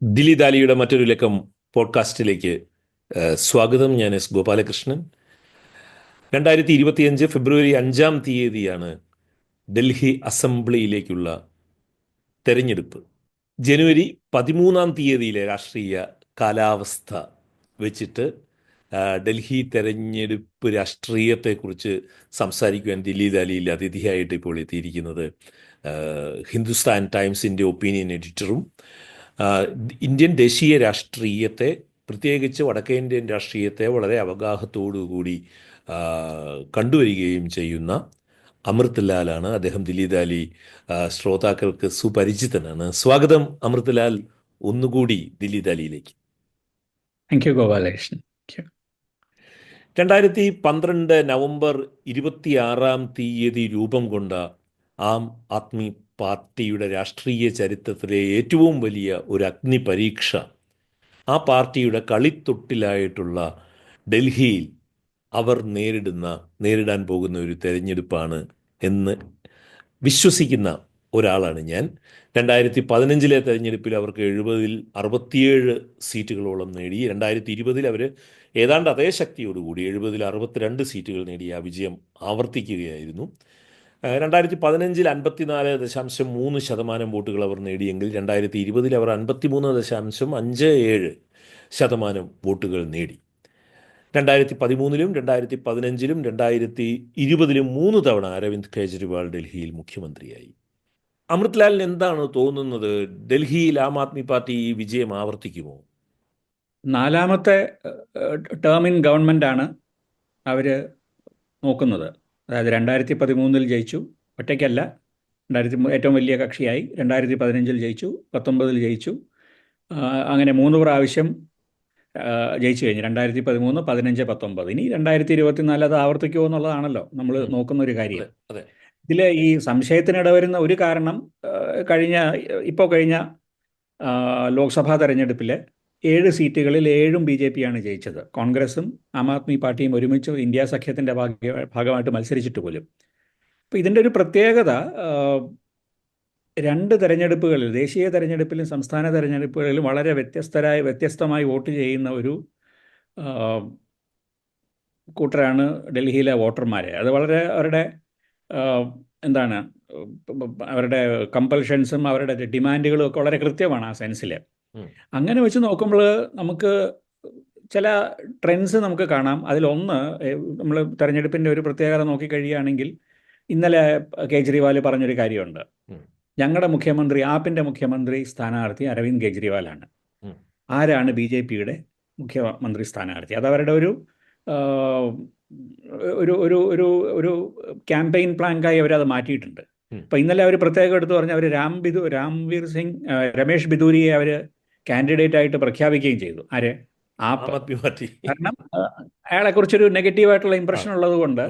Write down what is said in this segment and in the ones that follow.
ദില്ലി ദാലിയുടെ മറ്റൊരു ലക്കം പോഡ്കാസ്റ്റിലേക്ക് സ്വാഗതം. ഞാൻ എസ് ഗോപാലകൃഷ്ണൻ. 2025 ഫെബ്രുവരി 5 ഡൽഹി അസംബ്ലിയിലേക്കുള്ള തെരഞ്ഞെടുപ്പ്. ജനുവരി 13 രാഷ്ട്രീയ കാലാവസ്ഥ വെച്ചിട്ട് ഡൽഹി തെരഞ്ഞെടുപ്പ് രാഷ്ട്രീയത്തെക്കുറിച്ച് സംസാരിക്കുവാൻ ദില്ലി ദാലിയിൽ അതിഥിയായിട്ട് ഇപ്പോൾ എത്തിയിരിക്കുന്നത് ഹിന്ദുസ്ഥാൻ ടൈംസിൻ്റെ ഒപ്പീനിയൻ എഡിറ്ററും ഇന്ത്യൻ ദേശീയ രാഷ്ട്രീയത്തെ, പ്രത്യേകിച്ച് വടക്കേ ഇന്ത്യൻ രാഷ്ട്രീയത്തെ വളരെ അവഗാഹത്തോടുകൂടി കണ്ടുവരികയും ചെയ്യുന്ന അമൃത് ലാലാണ്. അദ്ദേഹം ദില്ലി ദാലി ശ്രോതാക്കൾക്ക് സുപരിചിതനാണ്. സ്വാഗതം അമൃത് ലാൽ ഒന്നുകൂടി ദില്ലി ദാലിയിലേക്ക്. Thank you Gopalakrishnan. 2012 നവംബർ 26 രൂപം കൊണ്ട ആം ആദ്മി പാർട്ടിയുടെ രാഷ്ട്രീയ ചരിത്രത്തിലെ ഏറ്റവും വലിയ ഒരു അഗ്നി പരീക്ഷ ആ പാർട്ടിയുടെ കളിത്തൊട്ടിലായിട്ടുള്ള ഡൽഹിയിൽ അവർ നേരിടാൻ പോകുന്ന ഒരു തെരഞ്ഞെടുപ്പാണ് എന്ന് വിശ്വസിക്കുന്ന ഒരാളാണ് ഞാൻ. 2015 തെരഞ്ഞെടുപ്പിൽ അവർക്ക് 70-ൽ 67 സീറ്റുകളോളം നേടി. 2020 അവർ ഏതാണ്ട് അതേ ശക്തിയോടുകൂടി 70-ൽ 62 സീറ്റുകൾ നേടി ആ വിജയം ആവർത്തിക്കുകയായിരുന്നു. 2015 54.3% വോട്ടുകൾ അവർ നേടിയെങ്കിൽ 2020 അവർ 53.57% വോട്ടുകൾ നേടി. 2013-ലും 2015-ലും 2020-ലും 3 തവണ അരവിന്ദ് കെജ്രിവാൾ ഡൽഹിയിൽ മുഖ്യമന്ത്രിയായി. അമൃത് ലാലിന് എന്താണ് തോന്നുന്നത്? ഡൽഹിയിൽ ആം ആദ്മി പാർട്ടി ഈ വിജയം ആവർത്തിക്കുമോ? 4ാമത്തെ ടേമിൻ ഗവൺമെൻറ്റാണ് അവർ നോക്കുന്നത്. അതായത് 2013-ൽ ജയിച്ചു, ഒറ്റയ്ക്കല്ല, ഏറ്റവും വലിയ കക്ഷിയായി. 2015-ൽ ജയിച്ചു, 2019-ൽ ജയിച്ചു. അങ്ങനെ 3 പ്രാവശ്യം ജയിച്ചു കഴിഞ്ഞു. 2013, 2015, 2019. ഇനി 2024 അത് ആവർത്തിക്കുമോ എന്നുള്ളതാണല്ലോ നമ്മൾ നോക്കുന്ന ഒരു കാര്യം. ഇതിൽ ഈ സംശയത്തിനിടവരുന്ന ഒരു കാരണം, കഴിഞ്ഞ ലോക്സഭാ തെരഞ്ഞെടുപ്പിൽ 7 സീറ്റുകളിൽ 7ഉം BJP ആണ് ജയിച്ചത്. കോൺഗ്രസും ആം ആദ്മി പാർട്ടിയും ഒരുമിച്ച് ഇന്ത്യ സഖ്യത്തിൻ്റെ ഭാഗമായിട്ട് മത്സരിച്ചിട്ട് പോലും. അപ്പോൾ ഇതിൻ്റെ ഒരു പ്രത്യേകത, 2 തെരഞ്ഞെടുപ്പുകളിൽ, ദേശീയ തെരഞ്ഞെടുപ്പിലും സംസ്ഥാന തെരഞ്ഞെടുപ്പുകളിലും വളരെ വ്യത്യസ്തമായി വോട്ട് ചെയ്യുന്ന ഒരു കൂട്ടരാണ് ഡൽഹിയിലെ വോട്ടർമാർ. അത് വളരെ അവരുടെ കമ്പൽഷൻസും അവരുടെ ഡിമാൻഡുകളും ഒക്കെ വളരെ കൃത്യമാണ് ആ സെൻസിൽ. അങ്ങനെ വെച്ച് നോക്കുമ്പോൾ നമുക്ക് ചില ട്രെൻഡ്സ് നമുക്ക് കാണാം. അതിലൊന്ന്, നമ്മൾ തെരഞ്ഞെടുപ്പിൻ്റെ ഒരു പ്രത്യേകത നോക്കിക്കഴിയുകയാണെങ്കിൽ, ഇന്നലെ കേജ്രിവാൾ പറഞ്ഞൊരു കാര്യമുണ്ട്. ഞങ്ങളുടെ മുഖ്യമന്ത്രി, ആപ്പിൻ്റെ മുഖ്യമന്ത്രി സ്ഥാനാർത്ഥി അരവിന്ദ് കെജ്രിവാളാണ്. ആരാണ് BJPയുടെ മുഖ്യമന്ത്രി സ്ഥാനാർത്ഥി? അതവരുടെ ഒരു ഒരു ഒരു ഒരു ഒരു ക്യാമ്പയിൻ പ്ലാങ്കായി അവരത് മാറ്റിയിട്ടുണ്ട്. അപ്പോൾ ഇന്നലെ അവർ പ്രത്യേകം എടുത്തു പറഞ്ഞ് അവർ രമേഷ് ബിദൂരിയെ അവർ കാൻഡിഡേറ്റ് ആയിട്ട് പ്രഖ്യാപിക്കുകയും ചെയ്തു. ആര്? ആപ്പ്. കാരണം അയാളെക്കുറിച്ചൊരു നെഗറ്റീവായിട്ടുള്ള ഇംപ്രഷൻ ഉള്ളത് കൊണ്ട്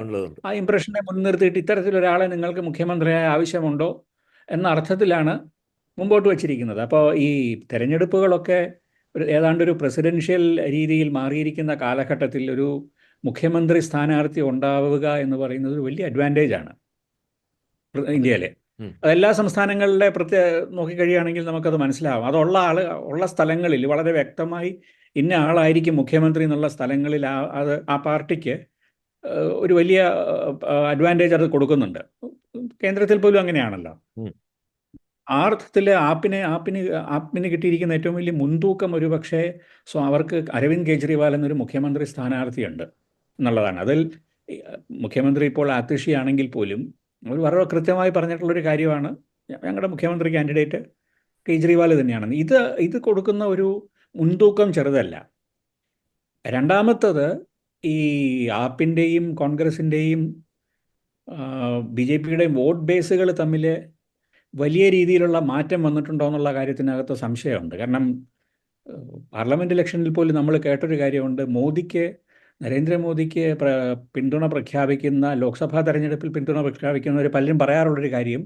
ആ ഇംപ്രഷനെ മുൻനിർത്തിയിട്ട് ഇത്തരത്തിലൊരാളെ നിങ്ങൾക്ക് മുഖ്യമന്ത്രിയായ ആവശ്യമുണ്ടോ എന്ന അർത്ഥത്തിലാണ് മുമ്പോട്ട് വച്ചിരിക്കുന്നത്. അപ്പോൾ ഈ തെരഞ്ഞെടുപ്പുകളൊക്കെ ഏതാണ്ടൊരു പ്രസിഡൻഷ്യൽ രീതിയിൽ മാറിയിരിക്കുന്ന കാലഘട്ടത്തിൽ ഒരു മുഖ്യമന്ത്രി സ്ഥാനാർത്ഥി ഉണ്ടാവുക എന്ന് പറയുന്നത് ഒരു വലിയ അഡ്വാൻറ്റേജാണ് ഇന്ത്യയിലെ. അതെല്ലാ സംസ്ഥാനങ്ങളിലെ നോക്കിക്കഴിയുകയാണെങ്കിൽ നമുക്കത് മനസ്സിലാവും. ഉള്ള സ്ഥലങ്ങളിൽ വളരെ വ്യക്തമായി ഇന്ന ആളായിരിക്കും മുഖ്യമന്ത്രി എന്നുള്ള സ്ഥലങ്ങളിൽ ആ പാർട്ടിക്ക് ഒരു വലിയ അഡ്വാൻറ്റേജ് അത് കൊടുക്കുന്നുണ്ട്. കേന്ദ്രത്തിൽ പോലും അങ്ങനെയാണല്ലോ. ആ അർത്ഥത്തിൽ ആപ്പിന് കിട്ടിയിരിക്കുന്ന ഏറ്റവും വലിയ മുൻതൂക്കം ഒരു പക്ഷേ അവർക്ക് അരവിന്ദ് കെജ്രിവാൾ എന്നൊരു മുഖ്യമന്ത്രി സ്ഥാനാർത്ഥിയുണ്ട് എന്നുള്ളതാണ്. അതിൽ മുഖ്യമന്ത്രി ഇപ്പോൾ ആതിഷി ആണെങ്കിൽ പോലും അവർ വളരെ കൃത്യമായി പറഞ്ഞിട്ടുള്ളൊരു കാര്യമാണ്, ഞങ്ങളുടെ മുഖ്യമന്ത്രി കാൻഡിഡേറ്റ് കേജ്രിവാൾ തന്നെയാണെന്ന്. ഇത് കൊടുക്കുന്ന ഒരു മുൻതൂക്കം ചെറുതല്ല. രണ്ടാമത്തത്, ഈ ആപ്പിൻ്റെയും കോൺഗ്രസിൻ്റെയും BJPയുടെയും വോട്ട് ബേസുകൾ തമ്മിൽ വലിയ രീതിയിലുള്ള മാറ്റം വന്നിട്ടുണ്ടോ എന്നുള്ള കാര്യത്തിനകത്ത് സംശയമുണ്ട്. കാരണം പാർലമെൻറ്റ് ഇലക്ഷനിൽ പോലും നമ്മൾ കേട്ടൊരു കാര്യമുണ്ട്, നരേന്ദ്രമോദിക്ക് പിന്തുണ പ്രഖ്യാപിക്കുന്ന, ലോക്സഭാ തെരഞ്ഞെടുപ്പിൽ പിന്തുണ പ്രഖ്യാപിക്കുന്നവർ പലരും പറയാറുള്ളൊരു കാര്യം,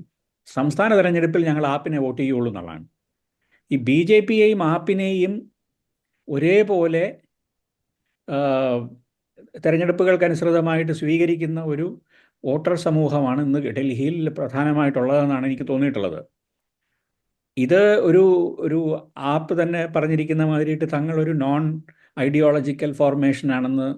സംസ്ഥാന തെരഞ്ഞെടുപ്പിൽ ഞങ്ങൾ ആപ്പിനെ വോട്ട് ചെയ്യുള്ളൂ എന്നുള്ളതാണ്. ഈ BJPയെയും ആപ്പിനെയും ഒരേപോലെ തെരഞ്ഞെടുപ്പുകൾക്കനുസൃതമായിട്ട് സ്വീകരിക്കുന്ന ഒരു വോട്ടർ സമൂഹമാണ് ഇന്ന് ഡൽഹിയിൽ പ്രധാനമായിട്ടുള്ളതെന്നാണ് എനിക്ക് തോന്നിയിട്ടുള്ളത്. ഇത് ഒരു ഒരു ആപ്പ് തന്നെ പറഞ്ഞിരിക്കുന്ന മാതിരിയിട്ട് തങ്ങളൊരു നോൺ ഐഡിയോളജിക്കൽ ഫോർമേഷൻ ആണെന്ന്,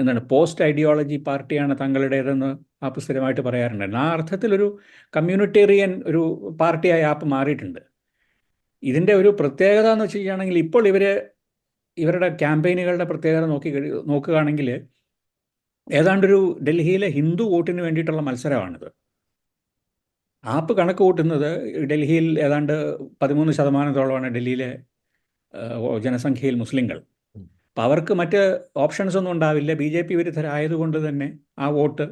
എന്താണ് പോസ്റ്റ് ഐഡിയോളജി പാർട്ടിയാണ് തങ്ങളുടേതെന്ന് ആപ്പ് സ്ഥിരമായിട്ട് പറയാറുണ്ട്. ആ അർത്ഥത്തിലൊരു കമ്മ്യൂണിറ്റേറിയൻ ഒരു പാർട്ടിയായി ആപ്പ് മാറിയിട്ടുണ്ട്. ഇതിൻ്റെ ഒരു പ്രത്യേകത എന്ന് വെച്ച് കഴിഞ്ഞാണെങ്കിൽ ഇപ്പോൾ ഇവരുടെ ക്യാമ്പയിനുകളുടെ പ്രത്യേകത നോക്കുകയാണെങ്കിൽ ഏതാണ്ടൊരു ഡൽഹിയിലെ ഹിന്ദു വോട്ടിന് വേണ്ടിയിട്ടുള്ള മത്സരമാണിത്. ആപ്പ് കണക്ക് കൂട്ടുന്നത് ഡൽഹിയിൽ ഏതാണ്ട് 13% ഡൽഹിയിലെ ജനസംഖ്യയിൽ മുസ്ലിങ്ങൾ. അപ്പം അവർക്ക് മറ്റ് ഓപ്ഷൻസ് ഒന്നും ഉണ്ടാവില്ല. BJP വിരുദ്ധരായതുകൊണ്ട് തന്നെ ആ വോട്ട്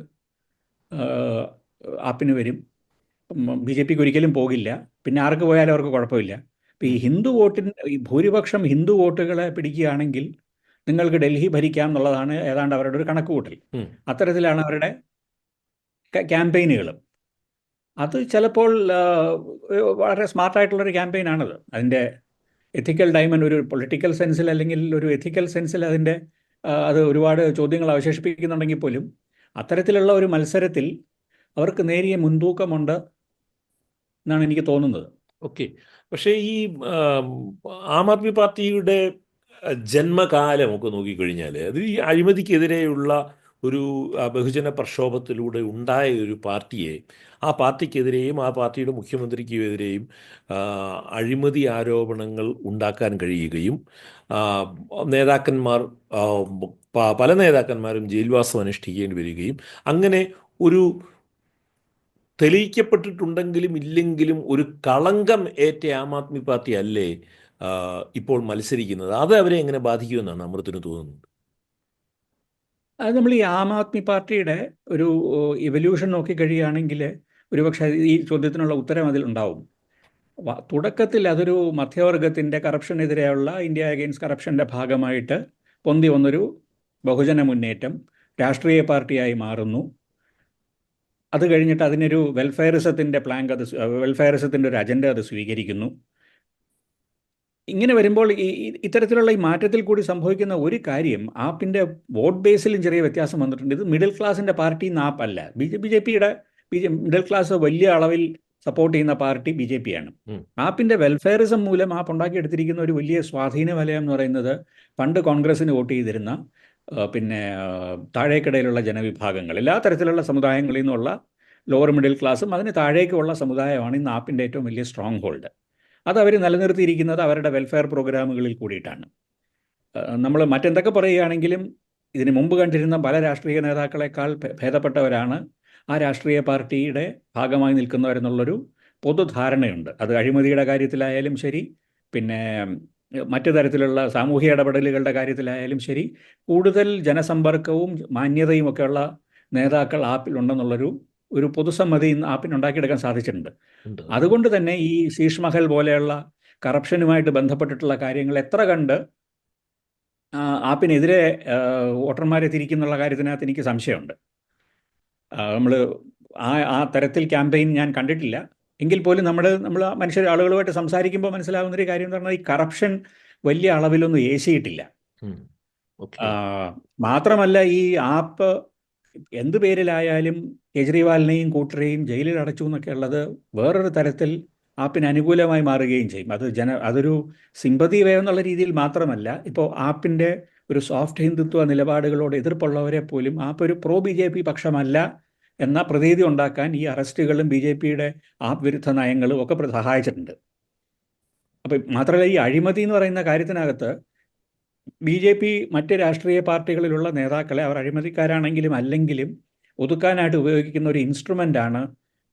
ആപ്പിന് വരും. BJPക്ക് ഒരിക്കലും പോകില്ല. പിന്നെ ആർക്ക് പോയാലും അവർക്ക് കുഴപ്പമില്ല. അപ്പം ഈ ഈ ഭൂരിപക്ഷം ഹിന്ദു വോട്ടുകളെ പിടിക്കുകയാണെങ്കിൽ നിങ്ങൾക്ക് ഡൽഹി ഭരിക്കാം എന്നുള്ളതാണ് ഏതാണ്ട് അവരുടെ ഒരു കണക്കുകൂട്ടൽ. അത്തരത്തിലാണ് അവരുടെ ക്യാമ്പയിനുകളും. അത് ചിലപ്പോൾ വളരെ സ്മാർട്ടായിട്ടുള്ളൊരു ക്യാമ്പയിനാണത്. അതിൻ്റെ എത്തിക്കൽ ഡൈമൻഡ് ഒരു പൊളിറ്റിക്കൽ സെൻസിൽ അല്ലെങ്കിൽ ഒരു എത്തിക്കൽ സെൻസിൽ അത് ഒരുപാട് ചോദ്യങ്ങൾ അവശേഷിപ്പിക്കുന്നുണ്ടെങ്കിൽ പോലും അത്തരത്തിലുള്ള ഒരു മത്സരത്തിൽ അവർക്ക് നേരിയ മുൻതൂക്കമുണ്ട് എന്നാണ് എനിക്ക് തോന്നുന്നത്. ഓക്കെ. പക്ഷേ ഈ ആം ആദ്മി പാർട്ടിയുടെ ജന്മകാലമൊക്കെ നോക്കിക്കഴിഞ്ഞാൽ അത് ഈ അഴിമതിക്കെതിരെയുള്ള ഒരു ബഹുജന പ്രക്ഷോഭത്തിലൂടെ ഉണ്ടായ ഒരു പാർട്ടിയെ, ആ പാർട്ടിക്കെതിരെയും ആ പാർട്ടിയുടെ മുഖ്യമന്ത്രിക്കെതിരെയും അഴിമതി ആരോപണങ്ങൾ ഉണ്ടാക്കാൻ കഴിയുകയും പല നേതാക്കന്മാരും ജയിൽവാസം അനുഷ്ഠിക്കേണ്ടി വരികയും അങ്ങനെ ഒരു തെളിയിക്കപ്പെട്ടിട്ടുണ്ടെങ്കിലും ഇല്ലെങ്കിലും ഒരു കളങ്കം ഏറ്റ ആം ആദ്മി പാർട്ടി അല്ലേ ഇപ്പോൾ മത്സരിക്കുന്നത്? അത് അവരെ എങ്ങനെ ബാധിക്കുമെന്നാണ് അമൃതത്തിന് തോന്നുന്നത്? അത് നമ്മൾ ഈ ആം ആദ്മി പാർട്ടിയുടെ ഒരു ഇവല്യൂഷൻ നോക്കിക്കഴിയുകയാണെങ്കിൽ ഒരുപക്ഷെ ഈ ചോദ്യത്തിനുള്ള ഉത്തരം അതിലുണ്ടാവും. തുടക്കത്തിൽ അതൊരു മധ്യവർഗത്തിൻ്റെ കറപ്ഷനെതിരെയുള്ള ഇന്ത്യ അഗെയിൻസ്റ്റ് കറപ്ഷൻ്റെ ഭാഗമായിട്ട് പൊന്തി വന്നൊരു ബഹുജന മുന്നേറ്റം രാഷ്ട്രീയ പാർട്ടിയായി മാറുന്നു. അത് കഴിഞ്ഞിട്ട് അതിനൊരു വെൽഫെയറിസത്തിൻ്റെ വെൽഫെയറിസത്തിൻ്റെ ഒരു അജണ്ട അത് സ്വീകരിക്കുന്നു. ഇങ്ങനെ വരുമ്പോൾ ഇത്തരത്തിലുള്ള ഈ മാറ്റത്തിൽ കൂടി സംഭവിക്കുന്ന ഒരു കാര്യം, ആപ്പിൻ്റെ വോട്ട് ബേസിലും ചെറിയ വ്യത്യാസം വന്നിട്ടുണ്ട്. ഇത് മിഡിൽ ക്ലാസിൻ്റെ പാർട്ടി എന്ന ആപ്പല്ല. BJPയുടെ മിഡിൽ ക്ലാസ് വലിയ അളവിൽ സപ്പോർട്ട് ചെയ്യുന്ന പാർട്ടി BJP ആണ്. ആപ്പിൻ്റെ വെൽഫെയറിസം മൂലം ആപ്പ് ഉണ്ടാക്കിയെടുത്തിരിക്കുന്ന ഒരു വലിയ സ്വാധീന വലയം എന്ന് പറയുന്നത് പണ്ട് കോൺഗ്രസ്സിന് വോട്ട് ചെയ്തിരുന്ന പിന്നെ താഴേക്കിടയിലുള്ള ജനവിഭാഗങ്ങൾ, എല്ലാ തരത്തിലുള്ള സമുദായങ്ങളിൽ നിന്നുള്ള ലോവർ മിഡിൽ ക്ലാസ്സും അതിന് താഴേക്കുള്ള സമുദായമാണ് ഇന്ന് ആപ്പിൻ്റെ ഏറ്റവും വലിയ സ്ട്രോങ് ഹോൾഡ്. അത് അവർ നിലനിർത്തിയിരിക്കുന്നത് അവരുടെ വെൽഫെയർ പ്രോഗ്രാമുകളിൽ കൂടിയിട്ടാണ്. നമ്മൾ മറ്റെന്തൊക്കെ പറയുകയാണെങ്കിലും ഇതിന് മുമ്പ് കണ്ടിരുന്ന പല രാഷ്ട്രീയ നേതാക്കളെക്കാൾ ഭേദപ്പെട്ടവരാണ് ആ രാഷ്ട്രീയ പാർട്ടിയുടെ ഭാഗമായി നിൽക്കുന്നവരെന്നുള്ളൊരു പൊതുധാരണയുണ്ട്. അത് അഴിമതിയുടെ കാര്യത്തിലായാലും ശരി, പിന്നെ മറ്റു തരത്തിലുള്ള സാമൂഹിക ഇടപെടലുകളുടെ കാര്യത്തിലായാലും ശരി, കൂടുതൽ ജനസമ്പർക്കവും മാന്യതയും ഒക്കെയുള്ള നേതാക്കൾ ആപ്പിലുണ്ടെന്നുള്ളൊരു പൊതുസമ്മതി ഇന്ന് ആപ്പിന് ഉണ്ടാക്കിയെടുക്കാൻ സാധിച്ചിട്ടുണ്ട്. അതുകൊണ്ട് തന്നെ ഈ ശീഷ് മഹൽ പോലെയുള്ള കറപ്ഷനുമായിട്ട് ബന്ധപ്പെട്ടിട്ടുള്ള കാര്യങ്ങൾ എത്ര കണ്ട് ആപ്പിനെതിരെ വോട്ടർമാരെ തിരിക്കുന്നുള്ള കാര്യത്തിനകത്ത് എനിക്ക് സംശയമുണ്ട്. നമ്മൾ ആ തരത്തിൽ ക്യാമ്പയിൻ ഞാൻ കണ്ടിട്ടില്ല. എങ്കിൽ പോലും നമ്മൾ ആളുകളുമായിട്ട് സംസാരിക്കുമ്പോൾ മനസ്സിലാകുന്നൊരു കാര്യം എന്ന് പറഞ്ഞാൽ ഈ കറപ്ഷൻ വലിയ അളവിലൊന്നും ഏശിയിട്ടില്ല. മാത്രമല്ല ഈ ആപ്പ് എന്ത് പേരിലായാലും കേജ്രിവാളിനെയും കൂട്ടരെയും ജയിലിൽ അടച്ചു എന്നൊക്കെ ഉള്ളത് വേറൊരു തരത്തിൽ ആപ്പിന് അനുകൂലമായി മാറുകയും ചെയ്യും. അതൊരു സിമ്പതി വേ എന്നുള്ള രീതിയിൽ മാത്രമല്ല, ഇപ്പോൾ ആപ്പിൻ്റെ ഒരു സോഫ്റ്റ് ഹിന്ദുത്വ നിലപാടുകളോട് എതിർപ്പുള്ളവരെ പോലും ആപ്പ് ഒരു പ്രോ BJP പക്ഷമല്ല എന്ന പ്രതീതി ഉണ്ടാക്കാൻ ഈ അറസ്റ്റുകളും BJPയുടെ ആപ്പ് വിരുദ്ധ നയങ്ങളും ഒക്കെ സഹായിച്ചിട്ടുണ്ട്. അപ്പം മാത്രമല്ല ഈ അഴിമതി എന്ന് പറയുന്ന കാര്യത്തിനകത്ത് BJP മറ്റ് രാഷ്ട്രീയ പാർട്ടികളിലുള്ള നേതാക്കളെ അവർ അഴിമതിക്കാരാണെങ്കിലും അല്ലെങ്കിലും ഒതുക്കാനായിട്ട് ഉപയോഗിക്കുന്ന ഒരു ഇൻസ്ട്രുമെൻ്റാണ്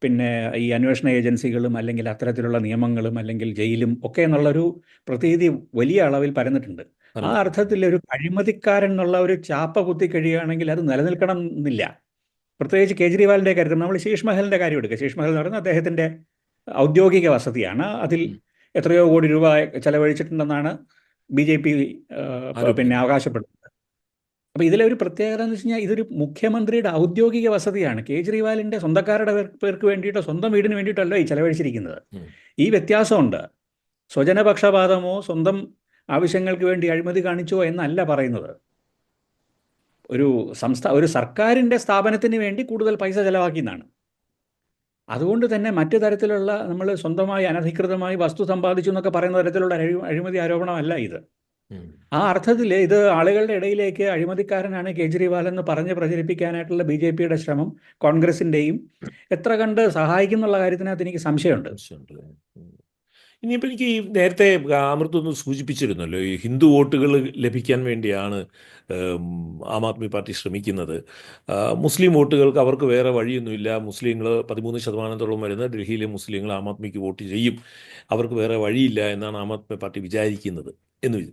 പിന്നെ ഈ അന്വേഷണ ഏജൻസികളും അല്ലെങ്കിൽ അത്തരത്തിലുള്ള നിയമങ്ങളും അല്ലെങ്കിൽ ജയിലും ഒക്കെ എന്നുള്ളൊരു പ്രതീതി വലിയ അളവിൽ പരന്നിട്ടുണ്ട്. ആ അർത്ഥത്തിൽ ഒരു അഴിമതിക്കാരൻ എന്നുള്ള ഒരു ചാപ്പ കുത്തി കഴിയുകയാണെങ്കിൽ അത് നിലനിൽക്കണം എന്നില്ല. പ്രത്യേകിച്ച് കേജ്രിവാളിൻ്റെ കാര്യത്തിൽ നമ്മൾ ശീഷ് മഹലിൻ്റെ കാര്യം എടുക്കുക. ശീഷ് മഹൽ എന്ന് പറയുന്നത് അദ്ദേഹത്തിൻ്റെ ഔദ്യോഗിക വസതിയാണ്. അതിൽ എത്രയോ കോടി രൂപ ചെലവഴിച്ചിട്ടുണ്ടെന്നാണ് BJP പിന്നെ അവകാശപ്പെടുന്നത്. അപ്പോൾ ഇതിലെ ഒരു പ്രത്യേകത എന്ന് വെച്ച് കഴിഞ്ഞാൽ ഇതൊരു മുഖ്യമന്ത്രിയുടെ ഔദ്യോഗിക വസതിയാണ്. കേജ്രിവാളിൻ്റെ സ്വന്തക്കാരുടെ പേർക്ക് വേണ്ടിയിട്ടോ സ്വന്തം വീടിന് വേണ്ടിയിട്ടല്ലോ ഈ ചെലവഴിച്ചിരിക്കുന്നത്. ഈ വ്യത്യാസമുണ്ട്. സ്വജനപക്ഷപാതമോ സ്വന്തം ആവശ്യങ്ങൾക്ക് വേണ്ടി അഴിമതി കാണിച്ചോ എന്നല്ല പറയുന്നത്. ഒരു സർക്കാരിൻ്റെ സ്ഥാപനത്തിന് വേണ്ടി കൂടുതൽ പൈസ ചെലവാക്കി എന്നാണ്. അതുകൊണ്ട് തന്നെ മറ്റു തരത്തിലുള്ള നമ്മൾ സ്വന്തമായി അനധികൃതമായി വസ്തു സമ്പാദിച്ചു എന്നൊക്കെ പറയുന്ന തരത്തിലുള്ള അഴിമതി ആരോപണമല്ല ഇത്. ആ അർത്ഥത്തിൽ ഇത് ആളുകളുടെ ഇടയിലേക്ക് അഴിമതിക്കാരനാണ് കേജ്രിവാൾ എന്ന് പറഞ്ഞ് പ്രചരിപ്പിക്കാനായിട്ടുള്ള BJPയുടെ ശ്രമം കോൺഗ്രസിൻ്റെയും എത്ര കണ്ട് സഹായിക്കുന്നുള്ള കാര്യത്തിനകത്ത് എനിക്ക് സംശയമുണ്ട്. ഇനിയിപ്പോൾ എനിക്ക് ഈ നേരത്തെ അമൃതൊന്ന് സൂചിപ്പിച്ചിരുന്നല്ലോ, ഈ ഹിന്ദു വോട്ടുകൾ ലഭിക്കാൻ വേണ്ടിയാണ് ആം ആദ്മി പാർട്ടി ശ്രമിക്കുന്നത്. മുസ്ലിം വോട്ടുകൾക്ക് അവർക്ക് വേറെ വഴിയൊന്നുമില്ല. മുസ്ലിങ്ങൾ 13% വരുന്ന ഡൽഹിയിലെ മുസ്ലിങ്ങൾ ആം ആദ്മിക്ക് വോട്ട് ചെയ്യും, അവർക്ക് വേറെ വഴിയില്ല എന്നാണ് ആം ആദ്മി പാർട്ടി വിചാരിക്കുന്നത് എന്ന്.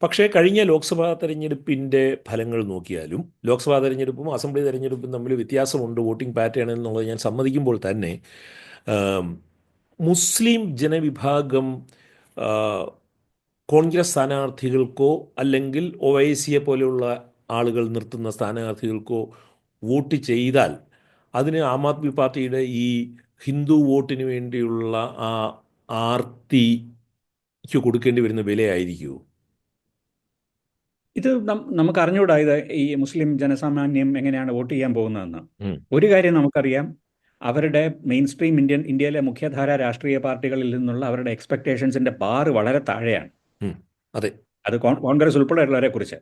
പക്ഷേ കഴിഞ്ഞ ലോക്സഭാ തെരഞ്ഞെടുപ്പിൻ്റെ ഫലങ്ങൾ നോക്കിയാലും ലോക്സഭാ തെരഞ്ഞെടുപ്പും അസംബ്ലി തെരഞ്ഞെടുപ്പും തമ്മിൽ വ്യത്യാസമുണ്ട് വോട്ടിംഗ് പാറ്റേൺ എന്നുള്ളത് ഞാൻ സമ്മതിക്കുമ്പോൾ തന്നെ മുസ്ലിം ജനവിഭാഗം കോൺഗ്രസ് സ്ഥാനാർത്ഥികൾക്കോ അല്ലെങ്കിൽ ഒവൈസിയെ പോലെയുള്ള ആളുകൾ നിർത്തുന്ന സ്ഥാനാർത്ഥികൾക്കോ വോട്ട് ചെയ്താൽ അതിന് ആം ആദ്മി പാർട്ടിയുടെ ഈ ഹിന്ദു വോട്ടിന് വേണ്ടിയുള്ള ആ ആർത്തിക്ക് കൊടുക്കേണ്ടി വരുന്ന വിലയായിരിക്കുമോ? ഇത് നമുക്ക് അറിഞ്ഞുകൂടാ ഇത് ഈ മുസ്ലിം ജനസാമാന്യം എങ്ങനെയാണ് വോട്ട് ചെയ്യാൻ പോകുന്നതെന്ന്. ഒരു കാര്യം നമുക്കറിയാം, അവരുടെ മെയിൻ സ്ട്രീം ഇന്ത്യയിലെ മുഖ്യധാര രാഷ്ട്രീയ പാർട്ടികളിൽ നിന്നുള്ള അവരുടെ എക്സ്പെക്ടേഷൻസിന്റെ ബാർ വളരെ താഴെയാണ്. അതെ, അത് കോൺഗ്രസ് ഉൾപ്പെടെയുള്ളവരെ കുറിച്ച്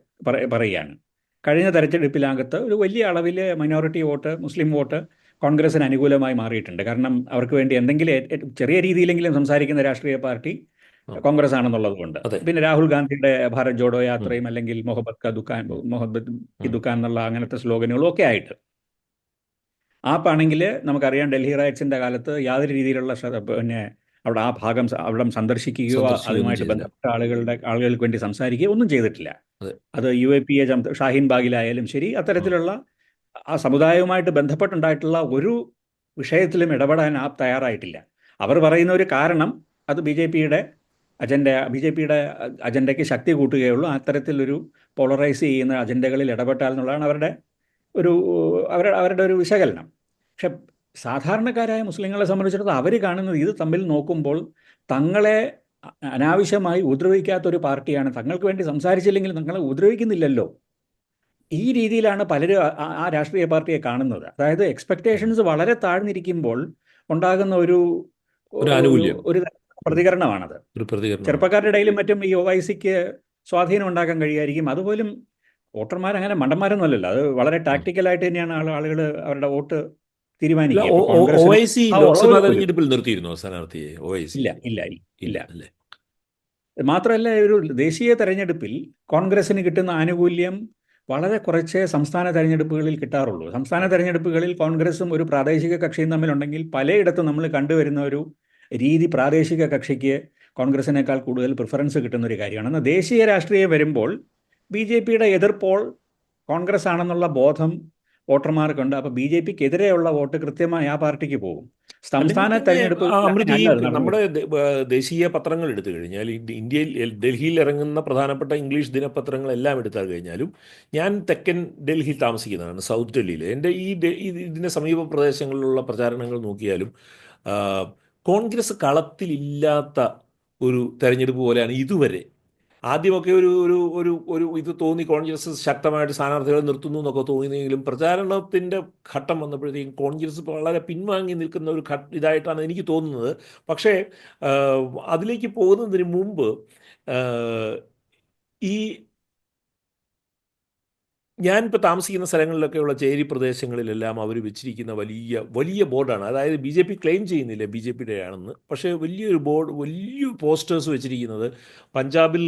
പറയുകയാണ്. കഴിഞ്ഞ തെരഞ്ഞെടുപ്പിനകത്ത് ഒരു വലിയ അളവിൽ മൈനോറിറ്റി വോട്ട്, മുസ്ലിം വോട്ട് കോൺഗ്രസിന് അനുകൂലമായി മാറിയിട്ടുണ്ട്. കാരണം അവർക്ക് വേണ്ടി എന്തെങ്കിലും ചെറിയ രീതിയിലെങ്കിലും സംസാരിക്കുന്ന രാഷ്ട്രീയ പാർട്ടി കോൺഗ്രസ് ആണെന്നുള്ളത് കൊണ്ട്. പിന്നെ രാഹുൽ ഗാന്ധിയുടെ ഭാരത് ജോഡോ യാത്രയും അല്ലെങ്കിൽ മൊഹബത്ത് കി ദുക്കാൻ എന്നുള്ള അങ്ങനത്തെ സ്ലോഗനുകളും ഒക്കെ ആയിട്ട്. ആപ്പാണെങ്കിൽ നമുക്കറിയാം ഡൽഹി റൈറ്റ്സിന്റെ കാലത്ത് യാതൊരു രീതിയിലുള്ള പിന്നെ അവിടെ ആ ഭാഗം അവിടെ സന്ദർശിക്കുകയോ അതുമായിട്ട് ബന്ധപ്പെട്ട ആളുകൾക്ക് വേണ്ടി സംസാരിക്കുകയോ ഒന്നും ചെയ്തിട്ടില്ല. അത് UAPA ഷാഹീൻ ബാഗിലായാലും ശരി, അത്തരത്തിലുള്ള ആ സമുദായവുമായിട്ട് ബന്ധപ്പെട്ടുണ്ടായിട്ടുള്ള ഒരു വിഷയത്തിലും ഇടപെടാൻ ആപ്പ് തയ്യാറായിട്ടില്ല. അവർ പറയുന്ന ഒരു കാരണം അത് BJPയുടെ അജണ്ടയ്ക്ക് ശക്തി കൂട്ടുകയുള്ളൂ, അത്തരത്തിലൊരു പോളറൈസ് ചെയ്യുന്ന അജണ്ടകളിൽ ഇടപെട്ടാൽ എന്നുള്ളതാണ് അവരുടെ ഒരു വിശകലനം. പക്ഷെ സാധാരണക്കാരായ മുസ്ലിങ്ങളെ സംബന്ധിച്ചിടത്തോളം അവർ കാണുന്നത് ഇത് തമ്മിൽ നോക്കുമ്പോൾ തങ്ങളെ അനാവശ്യമായി ഉപദ്രവിക്കാത്തൊരു പാർട്ടിയാണ്, തങ്ങൾക്ക് വേണ്ടി സംസാരിച്ചില്ലെങ്കിൽ തങ്ങളെ ഉപദ്രവിക്കുന്നില്ലല്ലോ. ഈ രീതിയിലാണ് പലരും ആ രാഷ്ട്രീയ പാർട്ടിയെ കാണുന്നത്. അതായത് എക്സ്പെക്ടേഷൻസ് വളരെ താഴ്ന്നിരിക്കുമ്പോൾ ഉണ്ടാകുന്ന ഒരു പ്രതികരണമാണത്. ചെറുപ്പക്കാരുടെ ഇടയിലും മറ്റും ഈ OICക്ക് സ്വാധീനം ഉണ്ടാക്കാൻ കഴിയുമായിരിക്കും. അതുപോലും വോട്ടർമാർ അങ്ങനെ മണ്ടന്മാരൊന്നുമല്ലല്ലോ, അത് വളരെ ടാക്ടിക്കലായിട്ട് തന്നെയാണ് ആളുകൾ അവരുടെ വോട്ട് തീരുമാനിക്കുക. ഇല്ല. മാത്രമല്ല, ഒരു ദേശീയ തെരഞ്ഞെടുപ്പിൽ കോൺഗ്രസിന് കിട്ടുന്ന ആനുകൂല്യം വളരെ കുറച്ച് സംസ്ഥാന തെരഞ്ഞെടുപ്പുകളിൽ കിട്ടാറുള്ളൂ. സംസ്ഥാന തെരഞ്ഞെടുപ്പുകളിൽ കോൺഗ്രസും ഒരു പ്രാദേശിക കക്ഷിയും തമ്മിലുണ്ടെങ്കിൽ പലയിടത്തും നമ്മൾ കണ്ടുവരുന്ന ഒരു രീതി പ്രാദേശിക കക്ഷിക്ക് കോൺഗ്രസിനേക്കാൾ കൂടുതൽ പ്രിഫറൻസ് കിട്ടുന്ന ഒരു കാര്യമാണ്. എന്നാൽ ദേശീയ രാഷ്ട്രീയം വരുമ്പോൾ BJPയുടെ എതിർപ്പോൾ കോൺഗ്രസ് ആണെന്നുള്ള ബോധം വോട്ടർമാർക്കുണ്ട്. അപ്പോൾ BJPക്ക് എതിരെയുള്ള വോട്ട് കൃത്യമായി ആ പാർട്ടിക്ക് പോകും. സംസ്ഥാന തെരഞ്ഞെടുപ്പ് നമ്മുടെ ദേശീയ പത്രങ്ങൾ എടുത്തു കഴിഞ്ഞാൽ, ഡൽഹിയിൽ ഇറങ്ങുന്ന പ്രധാനപ്പെട്ട ഇംഗ്ലീഷ് ദിനപത്രങ്ങളെല്ലാം എടുത്താൽ കഴിഞ്ഞാലും, ഞാൻ തെക്കൻ ഡൽഹിയിൽ താമസിക്കുന്നതാണ്, സൗത്ത് ഡൽഹിയിൽ. എൻ്റെ ഇതിൻ്റെ സമീപ പ്രദേശങ്ങളിലുള്ള പ്രചാരണങ്ങൾ നോക്കിയാലും കോൺഗ്രസ് കളത്തിലില്ലാത്ത ഒരു തെരഞ്ഞെടുപ്പ് പോലെയാണ് ഇതുവരെ. ആദ്യമൊക്കെ ഒരു ഇത് തോന്നി, കോൺഗ്രസ് ശക്തമായിട്ട് സ്ഥാനാർത്ഥികളെ നിർത്തുന്നു എന്നൊക്കെ തോന്നിയെങ്കിലും പ്രചാരണത്തിൻ്റെ ഘട്ടം വന്നപ്പോഴത്തേക്കും കോൺഗ്രസ് വളരെ പിൻവാങ്ങി നിൽക്കുന്ന ഒരു ഇതായിട്ടാണ് എനിക്ക് തോന്നുന്നത്. പക്ഷേ അതിലേക്ക് പോകുന്നതിന് മുമ്പ് ഈ ഞാനിപ്പോൾ താമസിക്കുന്ന സ്ഥലങ്ങളിലൊക്കെയുള്ള ചേരി പ്രദേശങ്ങളിലെല്ലാം അവർ വെച്ചിരിക്കുന്ന വലിയ ബോർഡാണ്. അതായത് BJP ക്ലെയിം ചെയ്യുന്നില്ല BJPയുടെ ആണെന്ന്, പക്ഷേ വലിയൊരു ബോർഡ്, വലിയ പോസ്റ്റേഴ്സ് വെച്ചിരിക്കുന്നത് പഞ്ചാബിൽ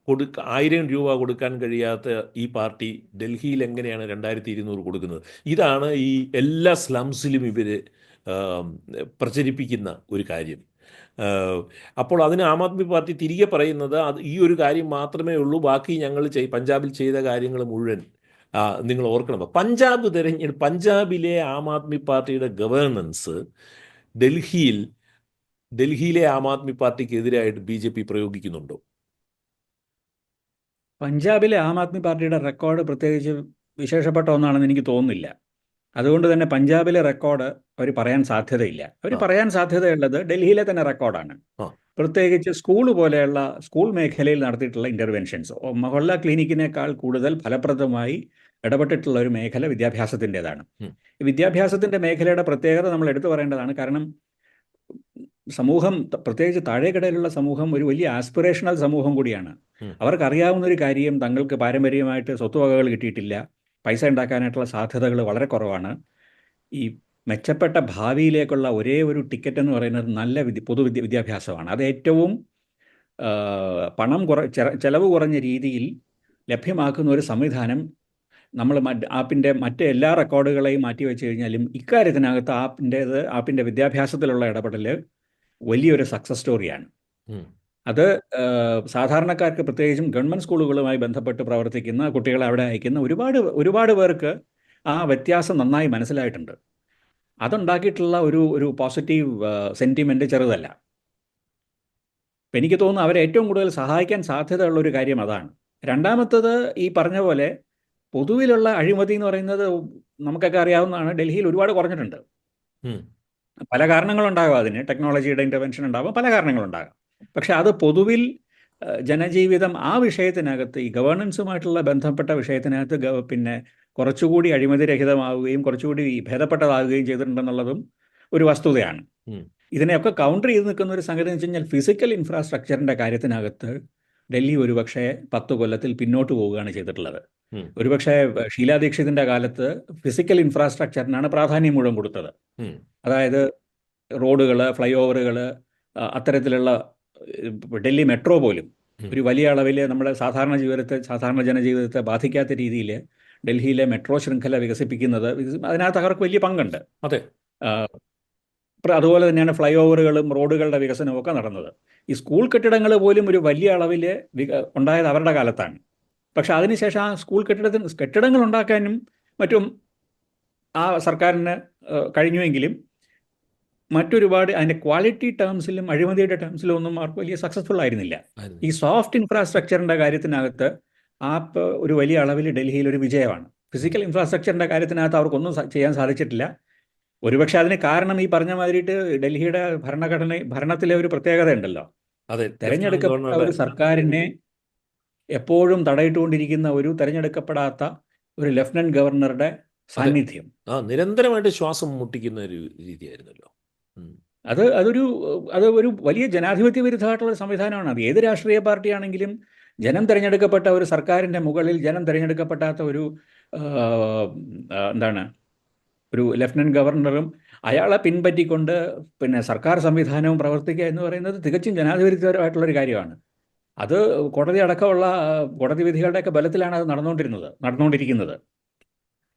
1000 രൂപ കൊടുക്കാൻ കഴിയാത്ത ഈ പാർട്ടി ഡൽഹിയിൽ എങ്ങനെയാണ് 2200 കൊടുക്കുന്നത്. ഇതാണ് ഈ എല്ലാ സ്ലംസിലും ഇവർ പ്രചരിപ്പിക്കുന്ന ഒരു കാര്യം. അപ്പോൾ അതിന് ആം ആദ്മി പാർട്ടി തിരികെ പറയുന്നത് ഈ ഒരു കാര്യം മാത്രമേ ഉള്ളൂ, ബാക്കി ഞങ്ങൾ പഞ്ചാബിൽ ചെയ്ത കാര്യങ്ങൾ മുഴുവൻ നിങ്ങൾ ഓർക്കണം. പഞ്ചാബിലെ ആം ആദ്മി പാർട്ടിയുടെ ഗവേണൻസ് ഡൽഹിയിലെ ആം ആദ്മി പാർട്ടിക്കെതിരായിട്ട് BJP പ്രയോഗിക്കുന്നുണ്ടോ? പഞ്ചാബിലെ ആം ആദ്മി പാർട്ടിയുടെ റെക്കോർഡ് പ്രത്യേകിച്ച് വിശേഷപ്പെട്ട ഒന്നാണെന്ന് എനിക്ക് തോന്നുന്നില്ല. അതുകൊണ്ട് തന്നെ പഞ്ചാബിലെ റെക്കോർഡ് അവർ പറയാൻ സാധ്യതയില്ല. അവർ പറയാൻ സാധ്യതയുള്ളത് ഡൽഹിയിലെ തന്നെ റെക്കോർഡാണ്. പ്രത്യേകിച്ച് സ്കൂൾ മേഖലയിൽ നടത്തിയിട്ടുള്ള ഇൻ്റർവെൻഷൻസ് മൊഹല്ല ക്ലിനിക്കിനേക്കാൾ കൂടുതൽ ഫലപ്രദമായി ഇടപെട്ടിട്ടുള്ള ഒരു മേഖല വിദ്യാഭ്യാസത്തിൻ്റെതാണ്. ഉം. വിദ്യാഭ്യാസത്തിൻ്റെ മേഖലയുടെ പ്രത്യേകത നമ്മൾ എടുത്തു പറയേണ്ടതാണ്. കാരണം സമൂഹം, പ്രത്യേകിച്ച് താഴേക്കിടയിലുള്ള സമൂഹം, ഒരു വലിയ ആസ്പിറേഷണൽ സമൂഹം കൂടിയാണ്. ഉം. അവർക്കറിയാവുന്ന ഒരു കാര്യം, തങ്ങൾക്ക് പാരമ്പര്യമായിട്ട് സ്വത്തുവകകൾ കിട്ടിയിട്ടില്ല, പൈസ ഉണ്ടാക്കാനായിട്ടുള്ള സാധ്യതകൾ വളരെ കുറവാണ്. ഈ മെച്ചപ്പെട്ട ഭാവിയിലേക്കുള്ള ഒരേ ഒരു ടിക്കറ്റ് എന്ന് പറയുന്നത് നല്ല വിദ്യാഭ്യാസമാണ്. അത് ഏറ്റവും പണം ചെലവ് കുറഞ്ഞ രീതിയിൽ ലഭ്യമാക്കുന്ന ഒരു സംവിധാനം നമ്മൾ ആപ്പിൻ്റെ മറ്റ് എല്ലാ റെക്കോർഡുകളെയും മാറ്റി വെച്ച് കഴിഞ്ഞാലും ഇക്കാര്യത്തിനകത്ത് ആപ്പിൻ്റെ വിദ്യാഭ്യാസത്തിലുള്ള ഇടപെടൽ വലിയൊരു സക്സസ് സ്റ്റോറിയാണ്. ഉം. അത് സാധാരണക്കാർക്ക്, പ്രത്യേകിച്ചും ഗവൺമെൻറ് സ്കൂളുകളുമായി ബന്ധപ്പെട്ട് പ്രവർത്തിക്കുന്ന കുട്ടികളെ അവിടെ അയക്കുന്ന ഒരുപാട് പേർക്ക് ആ വ്യത്യാസം നന്നായി മനസ്സിലായിട്ടുണ്ട്. അതുണ്ടാക്കിയിട്ടുള്ള ഒരു പോസിറ്റീവ് സെൻറ്റിമെൻറ്റ് ചെറുതല്ല. അപ്പം എനിക്ക് തോന്നുന്നു അവരെ ഏറ്റവും കൂടുതൽ സഹായിക്കാൻ സാധ്യതയുള്ള ഒരു കാര്യം അതാണ്. രണ്ടാമത്തത്, ഈ പറഞ്ഞ പോലെ പൊതുവിലുള്ള അഴിമതി എന്ന് പറയുന്നത് നമുക്കൊക്കെ അറിയാവുന്നതാണ്. ഡൽഹിയിൽ ഒരുപാട് കുറഞ്ഞിട്ടുണ്ട്. ഉം. പല കാരണങ്ങളുണ്ടാകാം അതിന്, ടെക്നോളജിയുടെ ഇൻ്റർവെൻഷൻ ഉണ്ടാകും, പല കാരണങ്ങളുണ്ടാകാം. പക്ഷെ അത് പൊതുവിൽ ജനജീവിതം ആ വിഷയത്തിനകത്ത്, ഈ ഗവേണൻസുമായിട്ടുള്ള ബന്ധപ്പെട്ട വിഷയത്തിനകത്ത് പിന്നെ കുറച്ചുകൂടി അഴിമതിരഹിതമാവുകയും കുറച്ചുകൂടി ഭേദപ്പെട്ടതാകുകയും ചെയ്തിട്ടുണ്ടെന്നുള്ളതും ഒരു വസ്തുതയാണ്. ഉം. ഇതിനെയൊക്കെ കൗണ്ടർ ചെയ്ത് നിൽക്കുന്ന ഒരു സംഗതി എന്ന് വെച്ച് കഴിഞ്ഞാൽ, ഫിസിക്കൽ ഇൻഫ്രാസ്ട്രക്ചറിൻ്റെ കാര്യത്തിനകത്ത് ഡൽഹി ഒരുപക്ഷെ 10 കൊല്ലത്തിൽ പിന്നോട്ട് പോവുകയാണ് ചെയ്തിട്ടുള്ളത്. ഉം. ഒരുപക്ഷെ ഷീലാ ദീക്ഷിതിൻ്റെ കാലത്ത് ഫിസിക്കൽ ഇൻഫ്രാസ്ട്രക്ചറിനാണ് പ്രാധാന്യം മുഴുവൻ കൊടുത്തത്. ഉം. അതായത് റോഡുകൾ, ഫ്ലൈ ഓവറുകൾ, അത്തരത്തിലുള്ള ഡൽഹി മെട്രോ പോലും ഉം. ഒരു വലിയ അളവിൽ നമ്മുടെ സാധാരണ ജനജീവിതത്തെ ബാധിക്കാത്ത രീതിയിൽ ഡൽഹിയിലെ മെട്രോ ശൃംഖല വികസിപ്പിക്കുന്നത്, അതിനകത്ത് അവർക്ക് വലിയ പങ്കുണ്ട്. അതെ. അതുപോലെ തന്നെയാണ് ഫ്ലൈ ഓവറുകളും റോഡുകളുടെ വികസനവും ഒക്കെ നടന്നത്. ഈ സ്കൂൾ കെട്ടിടങ്ങൾ പോലും ഒരു വലിയ അളവിൽ ഉണ്ടായത് അവരുടെ കാലത്താണ്. പക്ഷെ അതിനുശേഷം ആ സ്കൂൾ കെട്ടിടങ്ങൾ ഉണ്ടാക്കാനും മറ്റും ആ സർക്കാരിന് കഴിഞ്ഞുവെങ്കിലും മറ്റൊരുപാട് അതിൻ്റെ ക്വാളിറ്റി ടേംസിലും അഴിമതിയുടെ ടേംസിലും ഒന്നും അവർക്ക് വലിയ സക്സസ്ഫുൾ ആയിരുന്നില്ല. ഈ സോഫ്റ്റ് ഇൻഫ്രാസ്ട്രക്ചറിൻ്റെ കാര്യത്തിനകത്ത് ആപ്പ് ഒരു വലിയ അളവിൽ ഡൽഹിയിൽ ഒരു വിജയമാണ്. ഫിസിക്കൽ ഇൻഫ്രാസ്ട്രക്ചറിൻ്റെ കാര്യത്തിനകത്ത് അവർക്കൊന്നും ചെയ്യാൻ സാധിച്ചിട്ടില്ല. ഒരുപക്ഷെ അതിന് കാരണം ഈ പറഞ്ഞ മാതിരിയിട്ട് ഡൽഹിയുടെ ഭരണത്തിലെ ഒരു പ്രത്യേകത ഉണ്ടല്ലോ. തെരഞ്ഞെടുക്കപ്പെട്ട ഒരു സർക്കാരിനെ എപ്പോഴും തടയിട്ടുകൊണ്ടിരിക്കുന്ന ഒരു തെരഞ്ഞെടുക്കപ്പെടാത്ത ഒരു ലഫ്റ്റനന്റ് ഗവർണറുടെ സാന്നിധ്യം, നിരന്തരമായിട്ട് ശ്വാസം മുട്ടിക്കുന്ന ഒരു രീതിയായിരുന്നല്ലോ. അത് ഒരു വലിയ ജനാധിപത്യ വിരുദ്ധമായിട്ടുള്ള ഒരു സംവിധാനമാണ്. അത് ഏത് രാഷ്ട്രീയ പാർട്ടിയാണെങ്കിലും ജനം തിരഞ്ഞെടുക്കപ്പെട്ട ഒരു സർക്കാരിൻ്റെ മുകളിൽ ജനം തിരഞ്ഞെടുക്കപ്പെടാത്ത ഒരു ലഫ്റ്റനന്റ് ഗവർണറും അയാളെ പിൻപറ്റിക്കൊണ്ട് പിന്നെ സർക്കാർ സംവിധാനവും പ്രവർത്തിക്കുക എന്ന് പറയുന്നത് തികച്ചും ജനാധിപത്യപരമായിട്ടുള്ളൊരു കാര്യമാണ്. അത് കോടതി വിധികളുടെയൊക്കെ ബലത്തിലാണ് അത് നടന്നുകൊണ്ടിരിക്കുന്നത്.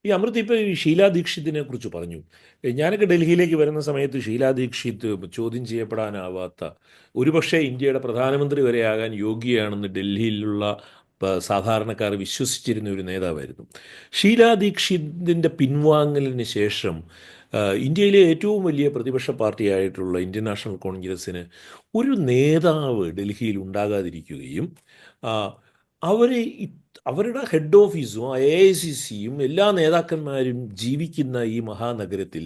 ഈ അമൃത് ഇപ്പോൾ ഈ ഷീലാ ദീക്ഷിതിനെ കുറിച്ച് പറഞ്ഞു. ഞാനൊക്കെ ഡൽഹിയിലേക്ക് വരുന്ന സമയത്ത് ഷീലാ ദീക്ഷിത് ചോദ്യം ചെയ്യപ്പെടാനാവാത്ത, ഒരുപക്ഷെ ഇന്ത്യയുടെ പ്രധാനമന്ത്രി വരെയാകാൻ യോഗ്യയാണെന്ന് ഡൽഹിയിലുള്ള സാധാരണക്കാർ വിശ്വസിച്ചിരുന്ന ഒരു നേതാവായിരുന്നു. ഷീലാ ദീക്ഷിതിൻ്റെ പിൻവാങ്ങലിന് ശേഷം ഇന്ത്യയിലെ ഏറ്റവും വലിയ പ്രതിപക്ഷ പാർട്ടിയായിട്ടുള്ള ഇന്ത്യൻ നാഷണൽ കോൺഗ്രസ്സിന് ഒരു നേതാവ് ഡൽഹിയിൽ ഉണ്ടാകാതിരിക്കുകയും അവരുടെ ഹെഡ് ഓഫീസും AICCയും എല്ലാ നേതാക്കന്മാരും ജീവിക്കുന്ന ഈ മഹാനഗരത്തിൽ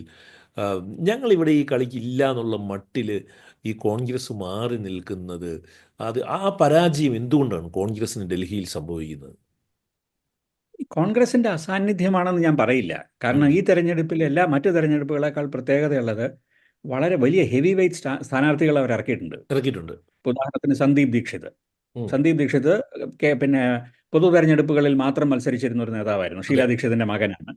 ഞങ്ങളിവിടെ ഈ കളിക്കില്ല എന്നുള്ള മട്ടിൽ ഈ കോൺഗ്രസ് മാറി നിൽക്കുന്നത്, ആ പരാജയം എന്തുകൊണ്ടാണ് കോൺഗ്രസിന് ഡൽഹിയിൽ സംഭവിക്കുന്നത്? കോൺഗ്രസിൻ്റെ അസാന്നിധ്യമാണെന്ന് ഞാൻ പറയില്ല. കാരണം ഈ തെരഞ്ഞെടുപ്പിൽ മറ്റു തെരഞ്ഞെടുപ്പുകളേക്കാൾ പ്രത്യേകതയുള്ളത് വളരെ വലിയ ഹെവി വെയ്റ്റ് സ്ഥാനാർത്ഥികൾ അവർ ഇറക്കിയിട്ടുണ്ട്. ഉദാഹരണത്തിന് സന്ദീപ് ദീക്ഷിത് പിന്നെ പൊതു തെരഞ്ഞെടുപ്പുകളിൽ മാത്രം മത്സരിച്ചിരുന്ന ഒരു നേതാവായിരുന്നു. ഷീലാ ദീക്ഷിതിന്റെ മകനാണ്.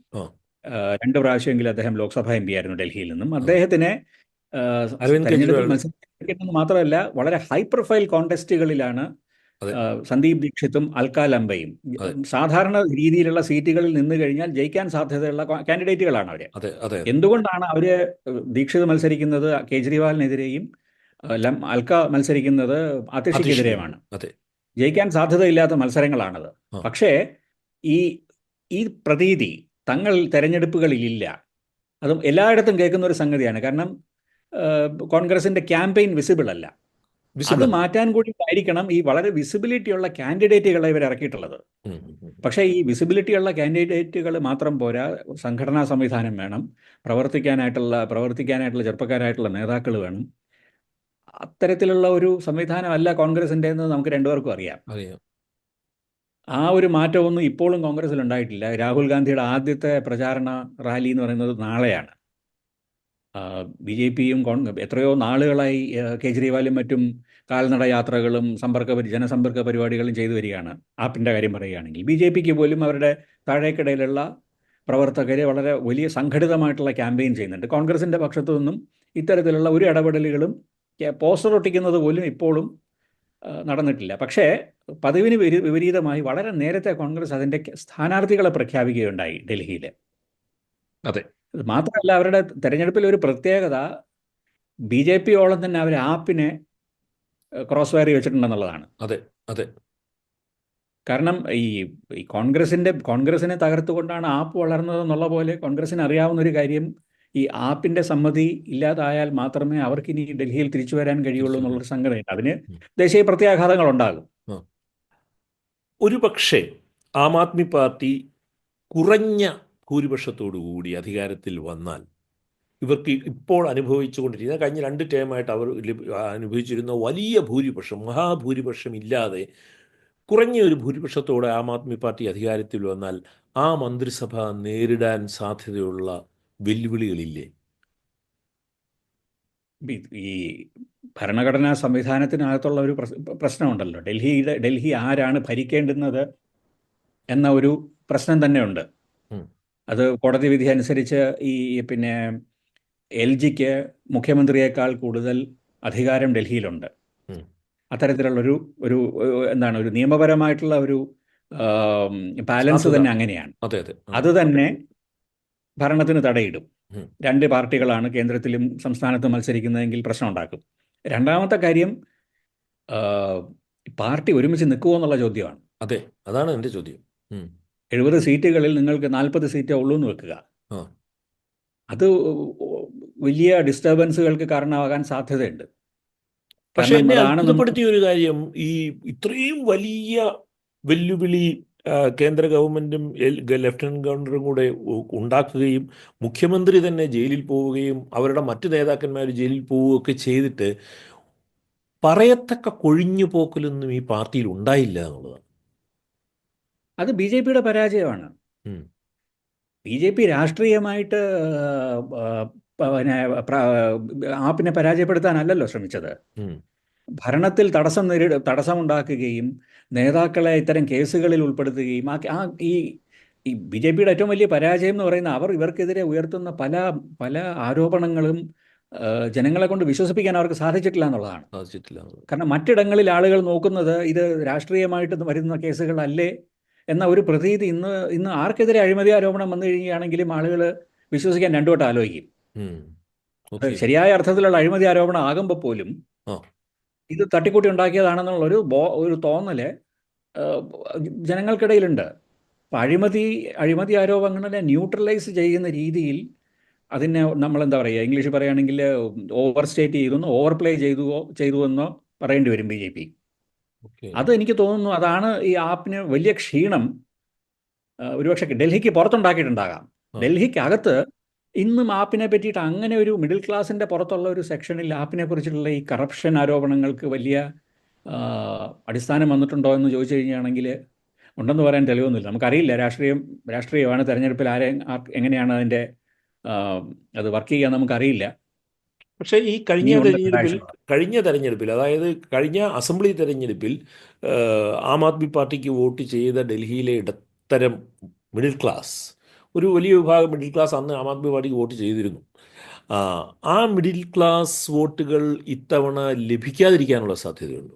2 പ്രാവശ്യമെങ്കിലും അദ്ദേഹം ലോക്സഭാ MP ആയിരുന്നു ഡൽഹിയിൽ നിന്നും. അദ്ദേഹത്തിനെ തെരഞ്ഞെടുപ്പിൽ മത്സരിക്കുന്നത് മാത്രമല്ല, വളരെ ഹൈ പ്രൊഫൈൽ കോൺടെസ്റ്റുകളിലാണ് സന്ദീപ് ദീക്ഷിത്തും അൽക്ക ലംബയും സാധാരണ രീതിയിലുള്ള സീറ്റുകളിൽ നിന്ന് കഴിഞ്ഞാൽ ജയിക്കാൻ സാധ്യതയുള്ള കാൻഡിഡേറ്റുകളാണ് അവര്. എന്തുകൊണ്ടാണ് അവര് ദീക്ഷിത് മത്സരിക്കുന്നത് കേജ്രിവാളിനെതിരെയും അൽക്ക മത്സരിക്കുന്നത് ആതിഷിക്കെതിരെയുമാണ്. ജയിക്കാൻ സാധ്യതയില്ലാത്ത മത്സരങ്ങളാണത്. പക്ഷേ ഈ പ്രതീതി തങ്ങൾ തെരഞ്ഞെടുപ്പുകളിലില്ല. അതും എല്ലായിടത്തും കേൾക്കുന്ന ഒരു സംഗതിയാണ്. കാരണം കോൺഗ്രസിന്റെ ക്യാമ്പയിൻ വിസിബിൾ അല്ല. അത് മാറ്റാൻ കൂടി ആയിരിക്കണം ഈ വളരെ വിസിബിലിറ്റിയുള്ള കാൻഡിഡേറ്റുകളെ ഇവർ ഇറക്കിയിട്ടുള്ളത്. പക്ഷേ ഈ വിസിബിലിറ്റിയുള്ള കാൻഡിഡേറ്റുകൾ മാത്രം പോരാ, സംഘടനാ സംവിധാനം വേണം, പ്രവർത്തിക്കാനായിട്ടുള്ള ചെറുപ്പക്കാരായിട്ടുള്ള നേതാക്കൾ വേണം. അത്തരത്തിലുള്ള ഒരു സംവിധാനമല്ല കോൺഗ്രസിൻ്റെ എന്ന് നമുക്ക് രണ്ടുപേർക്കും അറിയാം. ആ ഒരു മാറ്റമൊന്നും ഇപ്പോഴും കോൺഗ്രസിൽ ഉണ്ടായിട്ടില്ല. രാഹുൽ ഗാന്ധിയുടെ ആദ്യത്തെ പ്രചാരണ റാലി എന്ന് പറയുന്നത് നാളെയാണ്. ബി ജെ പിയും എത്രയോ നാളുകളായി കേജ്രിവാലും മറ്റും കാൽനട യാത്രകളും ജനസമ്പർക്ക പരിപാടികളും ചെയ്തു വരികയാണ്. ആപ്പിൻ്റെ കാര്യം പറയുകയാണെങ്കിൽ ബി ജെ പിക്ക് പോലും അവരുടെ താഴേക്കിടയിലുള്ള പ്രവർത്തകരെ വളരെ വലിയ സംഘടിതമായിട്ടുള്ള ക്യാമ്പയിൻ ചെയ്യുന്നുണ്ട്. കോൺഗ്രസിൻ്റെ പക്ഷത്തു നിന്നും ഇത്തരത്തിലുള്ള ഒരു ഇടപെടലുകളും പോസ്റ്റർ ഒട്ടിക്കുന്നത് പോലും ഇപ്പോഴും നടന്നിട്ടില്ല. പക്ഷേ പതിവിന് വിപരീതമായി വളരെ നേരത്തെ കോൺഗ്രസ് അതിൻ്റെ സ്ഥാനാർത്ഥികളെ പ്രഖ്യാപിക്കുകയുണ്ടായി ഡൽഹിയിൽ. അതെ, അത് മാത്രമല്ല, അവരുടെ തെരഞ്ഞെടുപ്പിൽ ഒരു പ്രത്യേകത, ബി ജെ പിയോളം തന്നെ അവർ ആപ്പിനെ ക്രോസ് വയർ വെച്ചിട്ടുണ്ടെന്നുള്ളതാണ്. അതെ, അതെ. കാരണം ഈ കോൺഗ്രസിനെ തകർത്തുകൊണ്ടാണ് ആപ്പ് വളർന്നതെന്നുള്ള പോലെ കോൺഗ്രസിന് അറിയാവുന്ന ഒരു കാര്യം, ഈ ആപ്പിന്റെ സമ്മതി ഇല്ലാതായാൽ മാത്രമേ അവർക്കിനി ഡൽഹിയിൽ തിരിച്ചു വരാൻ കഴിയുള്ളൂ എന്നുള്ളൊരു സംഗതിയുണ്ട്. അതിന് ദേശീയ പ്രത്യാഘാതങ്ങൾ ഉണ്ടാകും. ഒരു പക്ഷേ ആം ആദ്മി പാർട്ടി കുറഞ്ഞ ഭൂരിപക്ഷത്തോടുകൂടി അധികാരത്തിൽ വന്നാൽ ഇവർക്ക് ഇപ്പോൾ അനുഭവിച്ചുകൊണ്ടിരിക്കുന്ന കഴിഞ്ഞ 2 ടേമായിട്ട് അവർ അനുഭവിച്ചിരുന്ന വലിയ ഭൂരിപക്ഷം, മഹാഭൂരിപക്ഷം ഇല്ലാതെ കുറഞ്ഞ ഒരു ഭൂരിപക്ഷത്തോടെ ആം ആദ്മി പാർട്ടി അധികാരത്തിൽ വന്നാൽ ആ മന്ത്രിസഭ നേരിടാൻ സാധ്യതയുള്ള വെല്ലുവിളികളില്ലേ? ഈ ഭരണഘടനാ സംവിധാനത്തിനകത്തുള്ള ഒരു പ്രശ്നമുണ്ടല്ലോ. ഡൽഹി ആരാണ് ഭരിക്കേണ്ടുന്നത് എന്ന ഒരു പ്രശ്നം തന്നെയുണ്ട്. അത് കോടതി വിധി അനുസരിച്ച് പിന്നെ LGക്ക് മുഖ്യമന്ത്രിയേക്കാൾ കൂടുതൽ അധികാരം ഡൽഹിയിലുണ്ട്. അത്തരത്തിലുള്ളൊരു ഒരു നിയമപരമായിട്ടുള്ള ഒരു ബാലൻസ് തന്നെ അങ്ങനെയാണ്. അത് തന്നെ ഭരണത്തിന് തടയിടും. 2 പാർട്ടികളാണ് കേന്ദ്രത്തിലും സംസ്ഥാനത്തും മത്സരിക്കുന്നതെങ്കിൽ പ്രശ്നം ഉണ്ടാക്കും. രണ്ടാമത്തെ കാര്യം, പാർട്ടി ഒരുമിച്ച് നിൽക്കുമോ എന്നുള്ള ചോദ്യമാണ്. അതെ, അതാണ് എൻ്റെ ചോദ്യം. 70 സീറ്റുകളിൽ നിങ്ങൾക്ക് 40 സീറ്റേ ഉള്ളൂ എന്ന് വെക്കുക. അത് വലിയ ഡിസ്റ്റർബൻസുകൾക്ക് കാരണമാകാൻ സാധ്യതയുണ്ട്. പക്ഷേ എന്നെ അത്ഭുതപ്പെടുത്തിയ ഒരു കാര്യം, ഈ ഇത്രയും വലിയ വെല്ലുവിളി കേന്ദ്ര ഗവൺമെൻറ്റും ലഫ്റ്റനന്റ് ഗവർണറും കൂടെ ഉണ്ടാക്കുകയും മുഖ്യമന്ത്രി തന്നെ ജയിലിൽ പോവുകയും അവരുടെ മറ്റ് നേതാക്കന്മാർ ജയിലിൽ പോവുകയൊക്കെ ചെയ്തിട്ട് പറയത്തക്ക കൊഴിഞ്ഞു പോക്കലൊന്നും ഈ പാർട്ടിയിൽ ഉണ്ടായില്ല എന്നുള്ളതാണ്. അത് ബി ജെ പിയുടെ പരാജയമാണ്. ബി ജെ പി രാഷ്ട്രീയമായിട്ട് ആപ്പിനെ പരാജയപ്പെടുത്താനല്ലല്ലോ ശ്രമിച്ചത്. ഭരണത്തിൽ തടസ്സമുണ്ടാക്കുകയും നേതാക്കളെ ഇത്തരം കേസുകളിൽ ഉൾപ്പെടുത്തുകയും ഈ ബി ജെ പിയുടെ ഏറ്റവും വലിയ പരാജയം എന്ന് പറയുന്നത് ഇവർക്കെതിരെ ഉയർത്തുന്ന പല ആരോപണങ്ങളും ജനങ്ങളെ കൊണ്ട് വിശ്വസിപ്പിക്കാൻ അവർക്ക് സാധിച്ചിട്ടില്ല എന്നുള്ളതാണ്. കാരണം മറ്റിടങ്ങളിൽ ആളുകൾ നോക്കുന്നത് ഇത് രാഷ്ട്രീയമായിട്ട് വരുന്ന കേസുകളല്ലേ എന്ന ഒരു പ്രതീതി ഇന്ന് ആർക്കെതിരെ അഴിമതി ആരോപണം വന്നു കഴിയുകയാണെങ്കിലും ആളുകൾ വിശ്വസിക്കാൻ 2 വട്ടം ആലോചിക്കും. ശരിയായ അർത്ഥത്തിലുള്ള അഴിമതി ആരോപണം ആകുമ്പോൾ പോലും ഇത് തട്ടിക്കൂട്ടി ഉണ്ടാക്കിയതാണെന്നുള്ള ഒരു തോന്നല് ജനങ്ങൾക്കിടയിലുണ്ട്. അപ്പം അഴിമതി ആരോപണങ്ങളെ ന്യൂട്രലൈസ് ചെയ്യുന്ന രീതിയിൽ അതിനെ നമ്മളെന്താ പറയുക, ഇംഗ്ലീഷ് പറയുകയാണെങ്കിൽ ഓവർ സ്റ്റേറ്റ് ചെയ്തെന്നോ ഓവർ പ്ലേ ചെയ്തുവെന്നോ പറയേണ്ടി വരും ബി ജെ പി. അത് എനിക്ക് തോന്നുന്നു അതാണ് ഈ ആപ്പിന് വലിയ ക്ഷീണം ഒരുപക്ഷെ ഡൽഹിക്ക് പുറത്തുണ്ടാക്കിയിട്ടുണ്ടാകാം. ഡൽഹിക്കകത്ത് ഇന്നും ആപ്പിനെ പറ്റിയിട്ട് അങ്ങനെ ഒരു മിഡിൽ ക്ലാസിൻ്റെ പുറത്തുള്ള ഒരു സെക്ഷനിൽ ആപ്പിനെ കുറിച്ചിട്ടുള്ള ഈ കറപ്ഷൻ ആരോപണങ്ങൾക്ക് വലിയ അടിസ്ഥാനം വന്നിട്ടുണ്ടോ എന്ന് ചോദിച്ചു കഴിഞ്ഞാണെങ്കിൽ ഉണ്ടെന്ന് പറയാൻ തെളിവൊന്നുമില്ല. നമുക്കറിയില്ല. രാഷ്ട്രീയമാണ്. തെരഞ്ഞെടുപ്പിൽ എങ്ങനെയാണ് അതിൻ്റെ അത് വർക്ക് ചെയ്യാൻ നമുക്കറിയില്ല. പക്ഷേ ഈ കഴിഞ്ഞ തെരഞ്ഞെടുപ്പിൽ അതായത് കഴിഞ്ഞ അസംബ്ലി തെരഞ്ഞെടുപ്പിൽ ആം ആദ്മി പാർട്ടിക്ക് വോട്ട് ചെയ്ത ഡൽഹിയിലെ ഇടത്തരം മിഡിൽ ക്ലാസ്, ഒരു വലിയ വിഭാഗം മിഡിൽ ക്ലാസ് അന്ന് ആം ആദ്മി പാർട്ടിക്ക് വോട്ട് ചെയ്തിരുന്നു. ആ മിഡിൽ ക്ലാസ് വോട്ടുകൾ ഇത്തവണ ലഭിക്കാതിരിക്കാനുള്ള സാധ്യതയുണ്ട്.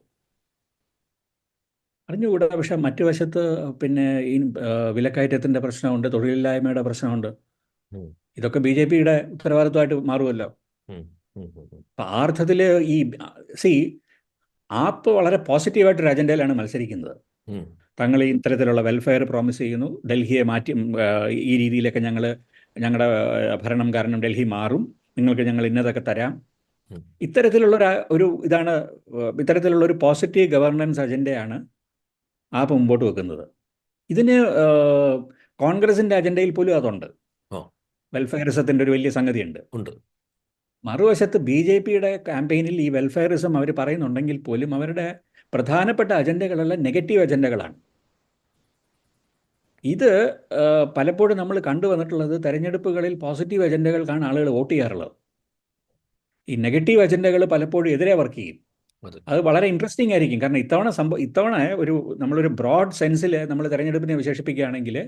അറിഞ്ഞുകൂടാ. പക്ഷേ മറ്റു വശത്ത് പിന്നെ ഈ വിലക്കയറ്റത്തിൻ്റെ പ്രശ്നമുണ്ട്, തൊഴിലില്ലായ്മയുടെ പ്രശ്നമുണ്ട്. ഇതൊക്കെ ബി ജെ പിയുടെ ഉത്തരവാദിത്വമായിട്ട് മാറുമല്ലോ. അപ്പം ആ അർത്ഥത്തിൽ ആപ്പ് വളരെ പോസിറ്റീവായിട്ടൊരു അജണ്ടയിലാണ് മത്സരിക്കുന്നത്. തങ്ങൾ ഈ ഇത്തരത്തിലുള്ള വെൽഫെയർ പ്രോമിസ് ചെയ്യുന്നു, ഡൽഹിയെ മാറ്റി ഈ രീതിയിലൊക്കെ ഞങ്ങളുടെ ഭരണം കാരണം ഡൽഹി മാറും, നിങ്ങൾക്ക് ഞങ്ങൾ ഇന്നതൊക്കെ തരാം. ഇത്തരത്തിലുള്ളൊരു പോസിറ്റീവ് ഗവർണൻസ് അജണ്ടയാണ് ആപ്പ് മുമ്പോട്ട് വെക്കുന്നത്. ഇതിന് കോൺഗ്രസിൻ്റെ അജണ്ടയിൽ പോലും അതുണ്ട്. വെൽഫെയറിസത്തിൻ്റെ ഒരു വലിയ സംഗതിയുണ്ട്. മറുവശത്ത് ബി ജെ പിയുടെ ക്യാമ്പയിനിൽ ഈ വെൽഫെയറിസം അവർ പറയുന്നുണ്ടെങ്കിൽ പോലും അവരുടെ പ്രധാനപ്പെട്ട അജണ്ടകളെല്ലാം നെഗറ്റീവ് അജണ്ടകളാണ്. ഇത് പലപ്പോഴും നമ്മൾ കണ്ടുവന്നിട്ടുള്ളത് തെരഞ്ഞെടുപ്പുകളിൽ പോസിറ്റീവ് അജണ്ടകൾക്കാണ് ആളുകൾ വോട്ട് ചെയ്യാറുള്ളത്. ഈ നെഗറ്റീവ് അജണ്ടകൾ പലപ്പോഴും എതിരെ വർക്ക് ചെയ്യും. അതെ അത് വളരെ ഇൻട്രസ്റ്റിംഗ് ആയിരിക്കും. കാരണം ഇത്തവണ നമ്മളൊരു ബ്രോഡ് സെൻസിൽ നമ്മൾ തെരഞ്ഞെടുപ്പിനെ വിശേഷിപ്പിക്കുകയാണെങ്കിൽ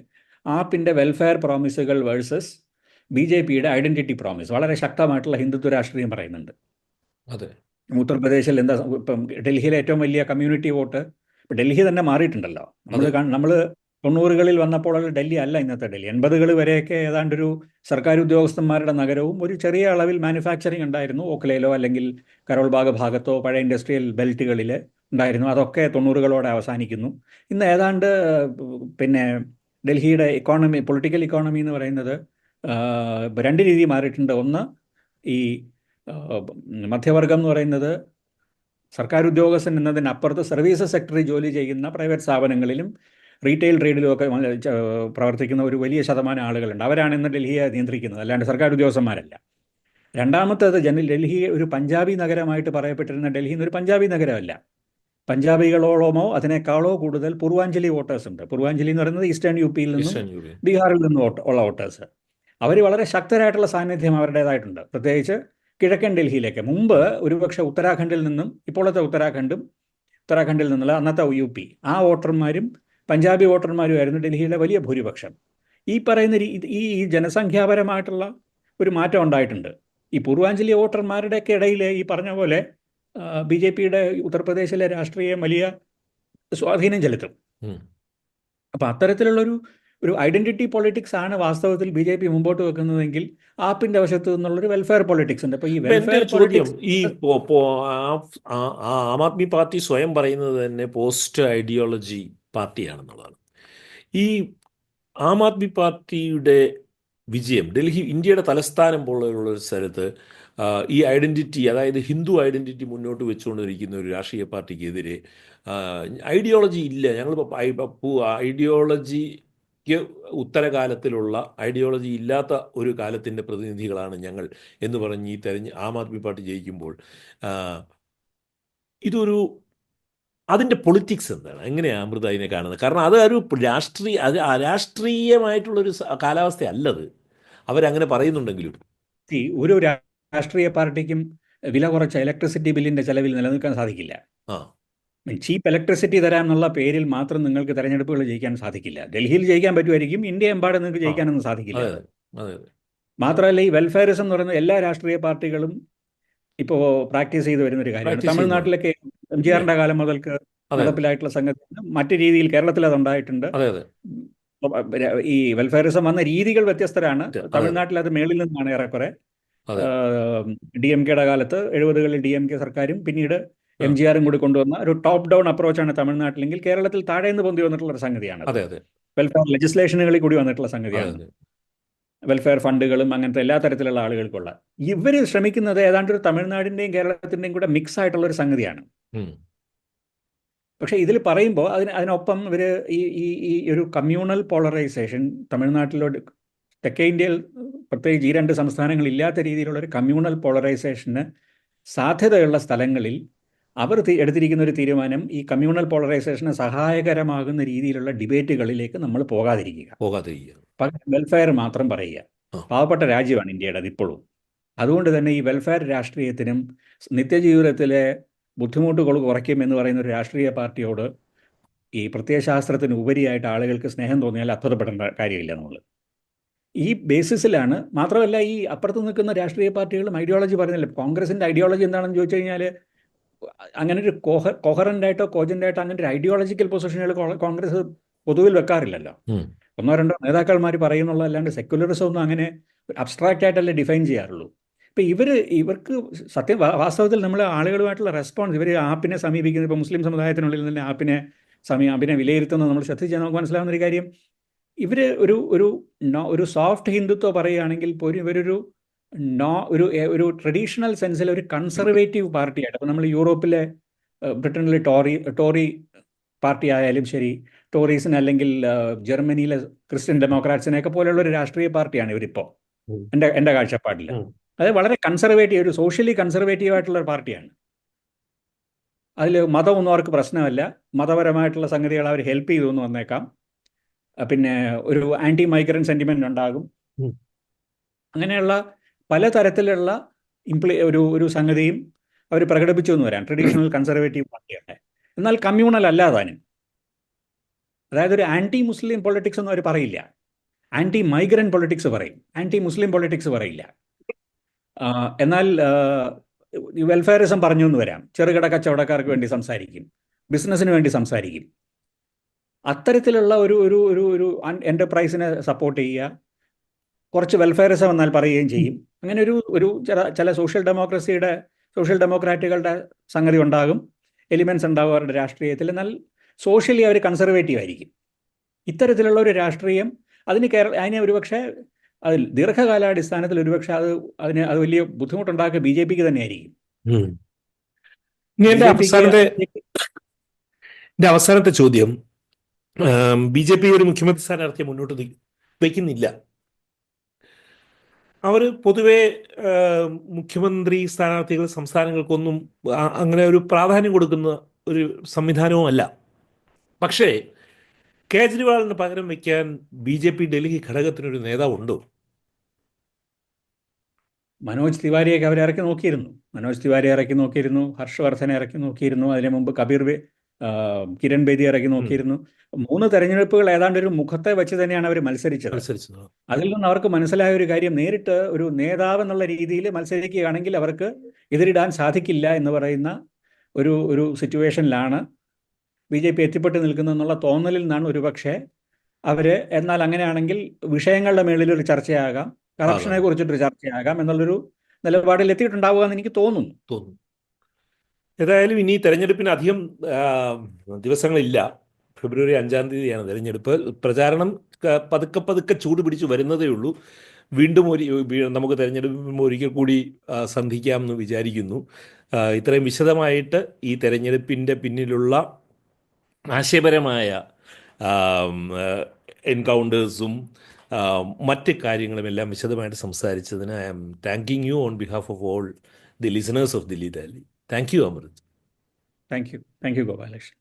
ആപ്പിൻ്റെ വെൽഫെയർ പ്രോമിസുകൾ വേഴ്സസ് BJPയുടെ ഐഡന്റിറ്റി പ്രോമിസ്, വളരെ ശക്തമായിട്ടുള്ള ഹിന്ദുത്വ രാഷ്ട്രീയം പറയുന്നുണ്ട്. അതെ ഉത്തർപ്രദേശിൽ എന്താ ഇപ്പം ഡൽഹിയിലെ ഏറ്റവും വലിയ കമ്മ്യൂണിറ്റി വോട്ട്, ഇപ്പം ഡൽഹി തന്നെ മാറിയിട്ടുണ്ടല്ലോ. നമ്മൾ 90കളിൽ വന്നപ്പോൾ ഡൽഹി അല്ല ഇന്നത്തെ ഡൽഹി. 80കൾ വരെയൊക്കെ ഏതാണ്ടൊരു സർക്കാർ ഉദ്യോഗസ്ഥന്മാരുടെ നഗരവും ഒരു ചെറിയ അളവിൽ മാനുഫാക്ചറിങ് ഉണ്ടായിരുന്നു. ഓഖലയിലോ അല്ലെങ്കിൽ കരോൾബാഗ് ഭാഗത്തോ പഴയ ഇൻഡസ്ട്രിയൽ ബെൽറ്റുകളിൽ ഉണ്ടായിരുന്നു. അതൊക്കെ 90കളോടെ അവസാനിക്കുന്നു. ഇന്ന് ഏതാണ്ട് പിന്നെ ഡൽഹിയുടെ പൊളിറ്റിക്കൽ ഇക്കോണമി എന്ന് പറയുന്നത് രണ്ട് രീതി മാറിയിട്ടുണ്ട്. ഒന്ന്, ഈ മധ്യവർഗം എന്ന് പറയുന്നത് സർക്കാർ ഉദ്യോഗസ്ഥൻ എന്നതിനപ്പുറത്ത് സർവീസസ് സെക്ടറിൽ ജോലി ചെയ്യുന്ന പ്രൈവറ്റ് സ്ഥാപനങ്ങളിലും റീറ്റെയിൽ ട്രേഡിലും ഒക്കെ പ്രവർത്തിക്കുന്ന ഒരു വലിയ ശതമാനം ആളുകളുണ്ട്. അവരാണ് ഇന്ന് ഡൽഹിയെ നിയന്ത്രിക്കുന്നത്, അല്ലാണ്ട് സർക്കാർ ഉദ്യോഗസ്ഥന്മാരല്ല. രണ്ടാമത്തേത് ഡൽഹി ഒരു പഞ്ചാബി നഗരമായിട്ട് പറയപ്പെട്ടിരുന്ന ഡൽഹി ഒരു പഞ്ചാബി നഗരമല്ല. പഞ്ചാബികളോളമോ അതിനേക്കാളോ കൂടുതൽ പൂർവാഞ്ജലി വോട്ടേഴ്സ് ഉണ്ട്. പൂർവാഞ്ജലി എന്ന് പറയുന്നത് ഈസ്റ്റേൺ യുപിയിൽ നിന്നും ബീഹാറിൽ നിന്നും ഉള്ള വോട്ടേഴ്സ്. അവർ വളരെ ശക്തരായിട്ടുള്ള സാന്നിധ്യം അവരുടേതായിട്ടുണ്ട്, പ്രത്യേകിച്ച് കിഴക്കൻ ഡൽഹിയിലേക്ക്. മുമ്പ് ഒരുപക്ഷെ ഉത്തരാഖണ്ഡിൽ നിന്നും, ഇപ്പോഴത്തെ ഉത്തരാഖണ്ഡിൽ നിന്നുള്ള അന്നത്തെ UP, ആ വോട്ടർമാരും പഞ്ചാബി വോട്ടർമാരുമായിരുന്നു ഡൽഹിയിലെ വലിയ ഭൂരിപക്ഷം. ഈ പറയുന്ന ഈ ജനസംഖ്യാപരമായിട്ടുള്ള ഒരു മാറ്റം ഉണ്ടായിട്ടുണ്ട്. ഈ പൂർവാഞ്ജലി വോട്ടർമാരുടെയൊക്കെ ഇടയിൽ ഈ പറഞ്ഞ പോലെ BJPയുടെ ഉത്തർപ്രദേശിലെ രാഷ്ട്രീയം വലിയ സ്വാധീനം ചെലുത്തും. അപ്പം അത്തരത്തിലുള്ളൊരു ഐഡന്റിറ്റി പൊളിറ്റിക്സ് ആണ് വാസ്തവത്തിൽ BJP മുമ്പോട്ട് വെക്കുന്നതെങ്കിൽ ആപ്പിന്റെ വശത്ത് നിന്നുള്ളൊരു വെൽഫെയർ പൊളിറ്റിക്സ് ഉണ്ട്. അപ്പോൾ ഈ welfare politics, Aam Aadmi party സ്വയം പറയുന്നത് തന്നെ പോസ്റ്റ് ഐഡിയോളജി പാർട്ടിയാണെന്നുള്ളതാണ്. ഈ ആം ആദ്മി പാർട്ടിയുടെ വിജയം ഇന്ത്യയുടെ തലസ്ഥാനം പോലുള്ള ഒരു സ്ഥലത്ത് ഈ ഐഡൻറ്റിറ്റി, അതായത് ഹിന്ദു ഐഡൻറ്റിറ്റി മുന്നോട്ട് വെച്ചുകൊണ്ടിരിക്കുന്ന ഒരു രാഷ്ട്രീയ പാർട്ടിക്കെതിരെ ഐഡിയോളജി ഇല്ല, ഞങ്ങൾ ഐഡിയോളജിക്ക് ഉത്തരകാലത്തിലുള്ള ഐഡിയോളജി ഇല്ലാത്ത ഒരു കാലത്തിൻ്റെ പ്രതിനിധികളാണ് ഞങ്ങൾ എന്ന് പറഞ്ഞ് ആം ആദ്മി പാർട്ടി ജയിക്കുമ്പോൾ അതിൻ്റെ പൊളിറ്റിക്സ് എന്താണ്? എങ്ങനെയാണ് അമൃത അതിനെ കാണുന്നത്? കാരണം അതൊരു രാഷ്ട്രീയമായിട്ടുള്ളൊരു കാലാവസ്ഥയല്ലത്, അവരങ്ങനെ പറയുന്നുണ്ടെങ്കിലും. ഒരു രാഷ്ട്രീയ പാർട്ടിക്കും വില കുറച്ച ഇലക്ട്രിസിറ്റി ബില്ലിന്റെ ചെലവിൽ നിലനിൽക്കാൻ സാധിക്കില്ല. ചീപ്പ് ഇലക്ട്രിസിറ്റി തരാമെന്നുള്ള പേരിൽ മാത്രം നിങ്ങൾക്ക് തെരഞ്ഞെടുപ്പുകൾ ജയിക്കാൻ സാധിക്കില്ല. ഡൽഹിയിൽ ജയിക്കാൻ പറ്റുമായിരിക്കും, ഇന്ത്യ എമ്പാടും നിങ്ങൾക്ക് ജയിക്കാനൊന്നും സാധിക്കില്ല. മാത്രമല്ല, ഈ വെൽഫെയറിസം എന്ന് പറയുന്ന എല്ലാ രാഷ്ട്രീയ പാർട്ടികളും ഇപ്പോൾ പ്രാക്ടീസ് ചെയ്ത് വരുന്നൊരു കാര്യമാണ്. തമിഴ്നാട്ടിലൊക്കെ MGRന്റെ കാലം മുതൽക്ക് നടപ്പിലായിട്ടുള്ള സംഗതി മറ്റു രീതിയിൽ കേരളത്തിൽ അതുണ്ടായിട്ടുണ്ട്. ഈ വെൽഫെയറിസം വന്ന രീതികൾ വ്യത്യസ്തരാണ്. തമിഴ്നാട്ടിൽ അത് മേളിൽ നിന്നാണ് ഏറെക്കുറെ. DMKയുടെ കാലത്ത് 70കളിൽ DMK സർക്കാരും പിന്നീട് MGRും കൂടി കൊണ്ടുവന്ന ഒരു ടോപ്പ് ഡൗൺ അപ്രോച്ചാണ് തമിഴ്നാട്ടിലെങ്കിൽ കേരളത്തിൽ താഴെ നിന്ന് പൊന്തി വന്നിട്ടുള്ള ഒരു സംഗതിയാണ്. വെൽഫെയർ ലെജിസ്ലേഷനുകളിൽ കൂടി വന്നിട്ടുള്ള സംഗതിയാണ്. വെൽഫെയർ ഫണ്ടുകളും അങ്ങനത്തെ എല്ലാ തരത്തിലുള്ള ആളുകൾക്കുള്ള ഇവർ ശ്രമിക്കുന്നത് ഏതാണ്ട് ഒരു തമിഴ്നാടിൻ്റെയും കേരളത്തിൻ്റെയും കൂടെ മിക്സ് ആയിട്ടുള്ള ഒരു സംഗതിയാണ്. പക്ഷേ ഇതിൽ പറയുമ്പോൾ അതിനൊപ്പം ഇവർ ഈ ഒരു കമ്മ്യൂണൽ പോളറൈസേഷൻ തമിഴ്നാട്ടിലോട്ട്, തെക്കേ ഇന്ത്യയിൽ പ്രത്യേകിച്ച് ഈ രണ്ട് സംസ്ഥാനങ്ങൾ ഇല്ലാത്ത രീതിയിലുള്ള ഒരു കമ്മ്യൂണൽ പോളറൈസേഷന് സാധ്യതയുള്ള സ്ഥലങ്ങളിൽ അവർ എടുത്തിരിക്കുന്ന ഒരു തീരുമാനം ഈ കമ്മ്യൂണൽ പോളറൈസേഷന് സഹായകരമാകുന്ന രീതിയിലുള്ള ഡിബേറ്റുകളിലേക്ക് നമ്മൾ പോകാതിരിക്കുക, വെൽഫെയർ മാത്രം പറയുക. പാവപ്പെട്ട രാജ്യമാണ് ഇന്ത്യയുടെ ഇപ്പോഴും. അതുകൊണ്ട് തന്നെ ഈ വെൽഫെയർ രാഷ്ട്രീയത്തിനും നിത്യജീവിതത്തിലെ ബുദ്ധിമുട്ടുകൾ കുറയ്ക്കും എന്ന് പറയുന്ന ഒരു രാഷ്ട്രീയ പാർട്ടിയോട് ഈ പ്രത്യയശാസ്ത്രത്തിന് ഉപരിയായിട്ട് ആളുകൾക്ക് സ്നേഹം തോന്നിയാൽ അത്ഭുതപ്പെടേണ്ട കാര്യമില്ല. നമ്മൾ ഈ ബേസിസിലാണ്. മാത്രമല്ല, ഈ അപ്പുറത്ത് നിൽക്കുന്ന രാഷ്ട്രീയ പാർട്ടികളും ഐഡിയോളജി പറയുന്നില്ല. കോൺഗ്രസിൻ്റെ ഐഡിയോളജി എന്താണെന്ന് ചോദിച്ചു കഴിഞ്ഞാൽ അങ്ങനെ ഒരു കോഹറൻ്റായിട്ടോ കോജൻ്റായിട്ടോ അങ്ങനെ ഒരു ഐഡിയോളജിക്കൽ പൊസിഷനുകൾ കോൺഗ്രസ് പൊതുവിൽ വെക്കാറില്ലല്ലോ. ഒന്നോ രണ്ടോ നേതാക്കന്മാർ പറയുന്നുള്ള, അല്ലാണ്ട് സെക്യുലറിസം ഒന്നും അങ്ങനെ അബ്സ്ട്രാക്റ്റ് ആയിട്ടല്ലേ ഡിഫൈൻ ചെയ്യാറുള്ളൂ. ഇപ്പം ഇവർക്ക് വാസ്തവത്തിൽ നമ്മൾ ആളുകളുമായിട്ടുള്ള റെസ്പോൺസ്, ഇവർ ആപ്പിനെ സമീപിക്കുന്നത്, ഇപ്പോൾ മുസ്ലിം സമുദായത്തിനുള്ളിൽ തന്നെ ആപ്പിനെ വിലയിരുത്തുന്നത് നമ്മൾ ശ്രദ്ധിച്ചാൽ നമുക്ക് മനസ്സിലാവുന്നൊരു കാര്യം, ഇവർ ഒരു സോഫ്റ്റ് ഹിന്ദുത്വം പറയുകയാണെങ്കിൽ പോലും ഇവരൊരു ഒരു ട്രഡീഷണൽ സെൻസിൽ ഒരു കൺസർവേറ്റീവ് പാർട്ടിയായിട്ട്, അപ്പോൾ നമ്മൾ യൂറോപ്പിലെ ബ്രിട്ടനിലെ ടോറി പാർട്ടി ആയാലും ശരി, ടോറീസിന് അല്ലെങ്കിൽ ജർമ്മനിയിലെ ക്രിസ്ത്യൻ ഡെമോക്രാറ്റ്സിനെയൊക്കെ പോലെയുള്ള ഒരു രാഷ്ട്രീയ പാർട്ടിയാണ് ഇവരിപ്പോൾ എൻ്റെ കാഴ്ചപ്പാടിൽ. അത് വളരെ കൺസർവേറ്റീവ്, ഒരു സോഷ്യലി കൺസർവേറ്റീവ് ആയിട്ടുള്ള ഒരു പാർട്ടിയാണ്. അതിൽ മതമൊന്നും അവർക്ക് പ്രശ്നമല്ല. മതപരമായിട്ടുള്ള സംഗതികൾ അവർ ഹെൽപ്പ് ചെയ്തു എന്ന് വന്നേക്കാം. പിന്നെ ഒരു ആൻറ്റി മൈഗ്രൻ്റ് സെൻറ്റിമെൻ്റ് ഉണ്ടാകും. ഉം. അങ്ങനെയുള്ള പലതരത്തിലുള്ള ഒരു സംഗതിയും അവർ പ്രകടിപ്പിച്ചു എന്ന് വരാം ട്രഡീഷണൽ കൺസർവേറ്റീവ് പാർട്ടിയുടെ. എന്നാൽ കമ്മ്യൂണൽ അല്ലാതാനും, അതായത് ഒരു ആൻറ്റി മുസ്ലിം പൊളിറ്റിക്സ് ഒന്നും അവർ പറയില്ല. ആൻറ്റി മൈഗ്രൻ്റ് പൊളിറ്റിക്സ് പറയും, ആൻറ്റി മുസ്ലിം പൊളിറ്റിക്സ് പറയില്ല. എന്നാൽ വെൽഫെയറിസം പറഞ്ഞു എന്ന് വരാം. ചെറുകിട കച്ചവടക്കാർക്ക് വേണ്ടി സംസാരിക്കും, ബിസിനസ്സിന് വേണ്ടി സംസാരിക്കും. അത്തരത്തിലുള്ള ഒരു ഒരു ഒരു ഒരു എൻ്റർപ്രൈസിനെ സപ്പോർട്ട് ചെയ്യുക, കുറച്ച് വെൽഫെയറിസം എന്നാൽ പറയുകയും ചെയ്യും. അങ്ങനെ ഒരു ചില സോഷ്യൽ ഡെമോക്രാറ്റുകളുടെ സംഗതി ഉണ്ടാകും, എലിമെൻസ് ഉണ്ടാകും അവരുടെ രാഷ്ട്രീയത്തിൽ. എന്നാൽ സോഷ്യലി അവർ കൺസർവേറ്റീവ് ആയിരിക്കും. ഇത്തരത്തിലുള്ള ഒരു രാഷ്ട്രീയം അതിനെ ഒരുപക്ഷെ അതിൽ ദീർഘകാലാടിസ്ഥാനത്തിൽ ഒരുപക്ഷെ അത് വലിയ ബുദ്ധിമുട്ടുണ്ടാക്കുക BJPക്ക് തന്നെയായിരിക്കും. എന്റെ അവസാനത്തെ ചോദ്യം, BJP ഒരു മുഖ്യമന്ത്രി സ്ഥാനാർത്ഥിയെ മുന്നോട്ട് വയ്ക്കുന്നില്ല. അവർ പൊതുവെ മുഖ്യമന്ത്രി സ്ഥാനാർത്ഥികൾ സംസ്ഥാനങ്ങൾക്കൊന്നും അങ്ങനെ ഒരു പ്രാധാന്യം കൊടുക്കുന്ന ഒരു സംവിധാനവും അല്ല. പക്ഷേ കേജ്രിവാളിന് പകരം വയ്ക്കാൻ BJP ഡൽഹി ഘടകത്തിനൊരു നേതാവുണ്ടോ? മനോജ് തിവാരിയൊക്കെ അവർ ഇറക്കി നോക്കിയിരുന്നു. ഹർഷവർദ്ധനെ ഇറക്കി നോക്കിയിരുന്നു. അതിനു മുമ്പ് കിരൺ ബേദി ഇറക്കി നോക്കിയിരുന്നു. 3 തെരഞ്ഞെടുപ്പുകൾ ഏതാണ്ട് ഒരു മുഖത്തെ വെച്ച് തന്നെയാണ് അവർ മത്സരിച്ചത്. അതിൽ നിന്ന് അവർക്ക് മനസ്സിലായ ഒരു കാര്യം, നേരിട്ട് ഒരു നേതാവ് എന്നുള്ള രീതിയിൽ മത്സരിക്കുകയാണെങ്കിൽ അവർക്ക് എതിരിടാൻ സാധിക്കില്ല എന്ന് പറയുന്ന ഒരു സിറ്റുവേഷനിലാണ് BJP എത്തിപ്പെട്ട് നിൽക്കുന്നതെന്നുള്ള തോന്നലിൽ നിന്നാണ് ഒരുപക്ഷെ എന്നാൽ അങ്ങനെയാണെങ്കിൽ വിഷയങ്ങളുടെ മേളിലൊരു ചർച്ചയാകാം, കറപ്ഷനെ കുറിച്ചിട്ടൊരു ചർച്ചയാകാം എന്നുള്ളൊരു നിലപാടിൽ എത്തിയിട്ടുണ്ടാവുക എന്ന് എനിക്ക് തോന്നുന്നു. ഏതായാലും ഇനി തെരഞ്ഞെടുപ്പിന് അധികം ദിവസങ്ങളില്ല. ഫെബ്രുവരി 5-ാം തീയതിയാണ് തെരഞ്ഞെടുപ്പ്. പ്രചാരണം പതുക്കെ ചൂട് പിടിച്ചു വരുന്നതേ ഉള്ളൂ. വീണ്ടും നമുക്ക് തെരഞ്ഞെടുപ്പ് ഒരിക്കൽ കൂടി സന്ധിക്കാം എന്ന് വിചാരിക്കുന്നു. ഇത്രയും വിശദമായിട്ട് ഈ തെരഞ്ഞെടുപ്പിൻ്റെ പിന്നിലുള്ള ആശയപരമായ എൻകൗണ്ടേഴ്സും മറ്റ് കാര്യങ്ങളുമെല്ലാം വിശദമായിട്ട് സംസാരിച്ചതിന് I am thanking you on behalf of all the listeners of Delhi Dali. Thank you, Amrit. Thank you Gopalakrishnan.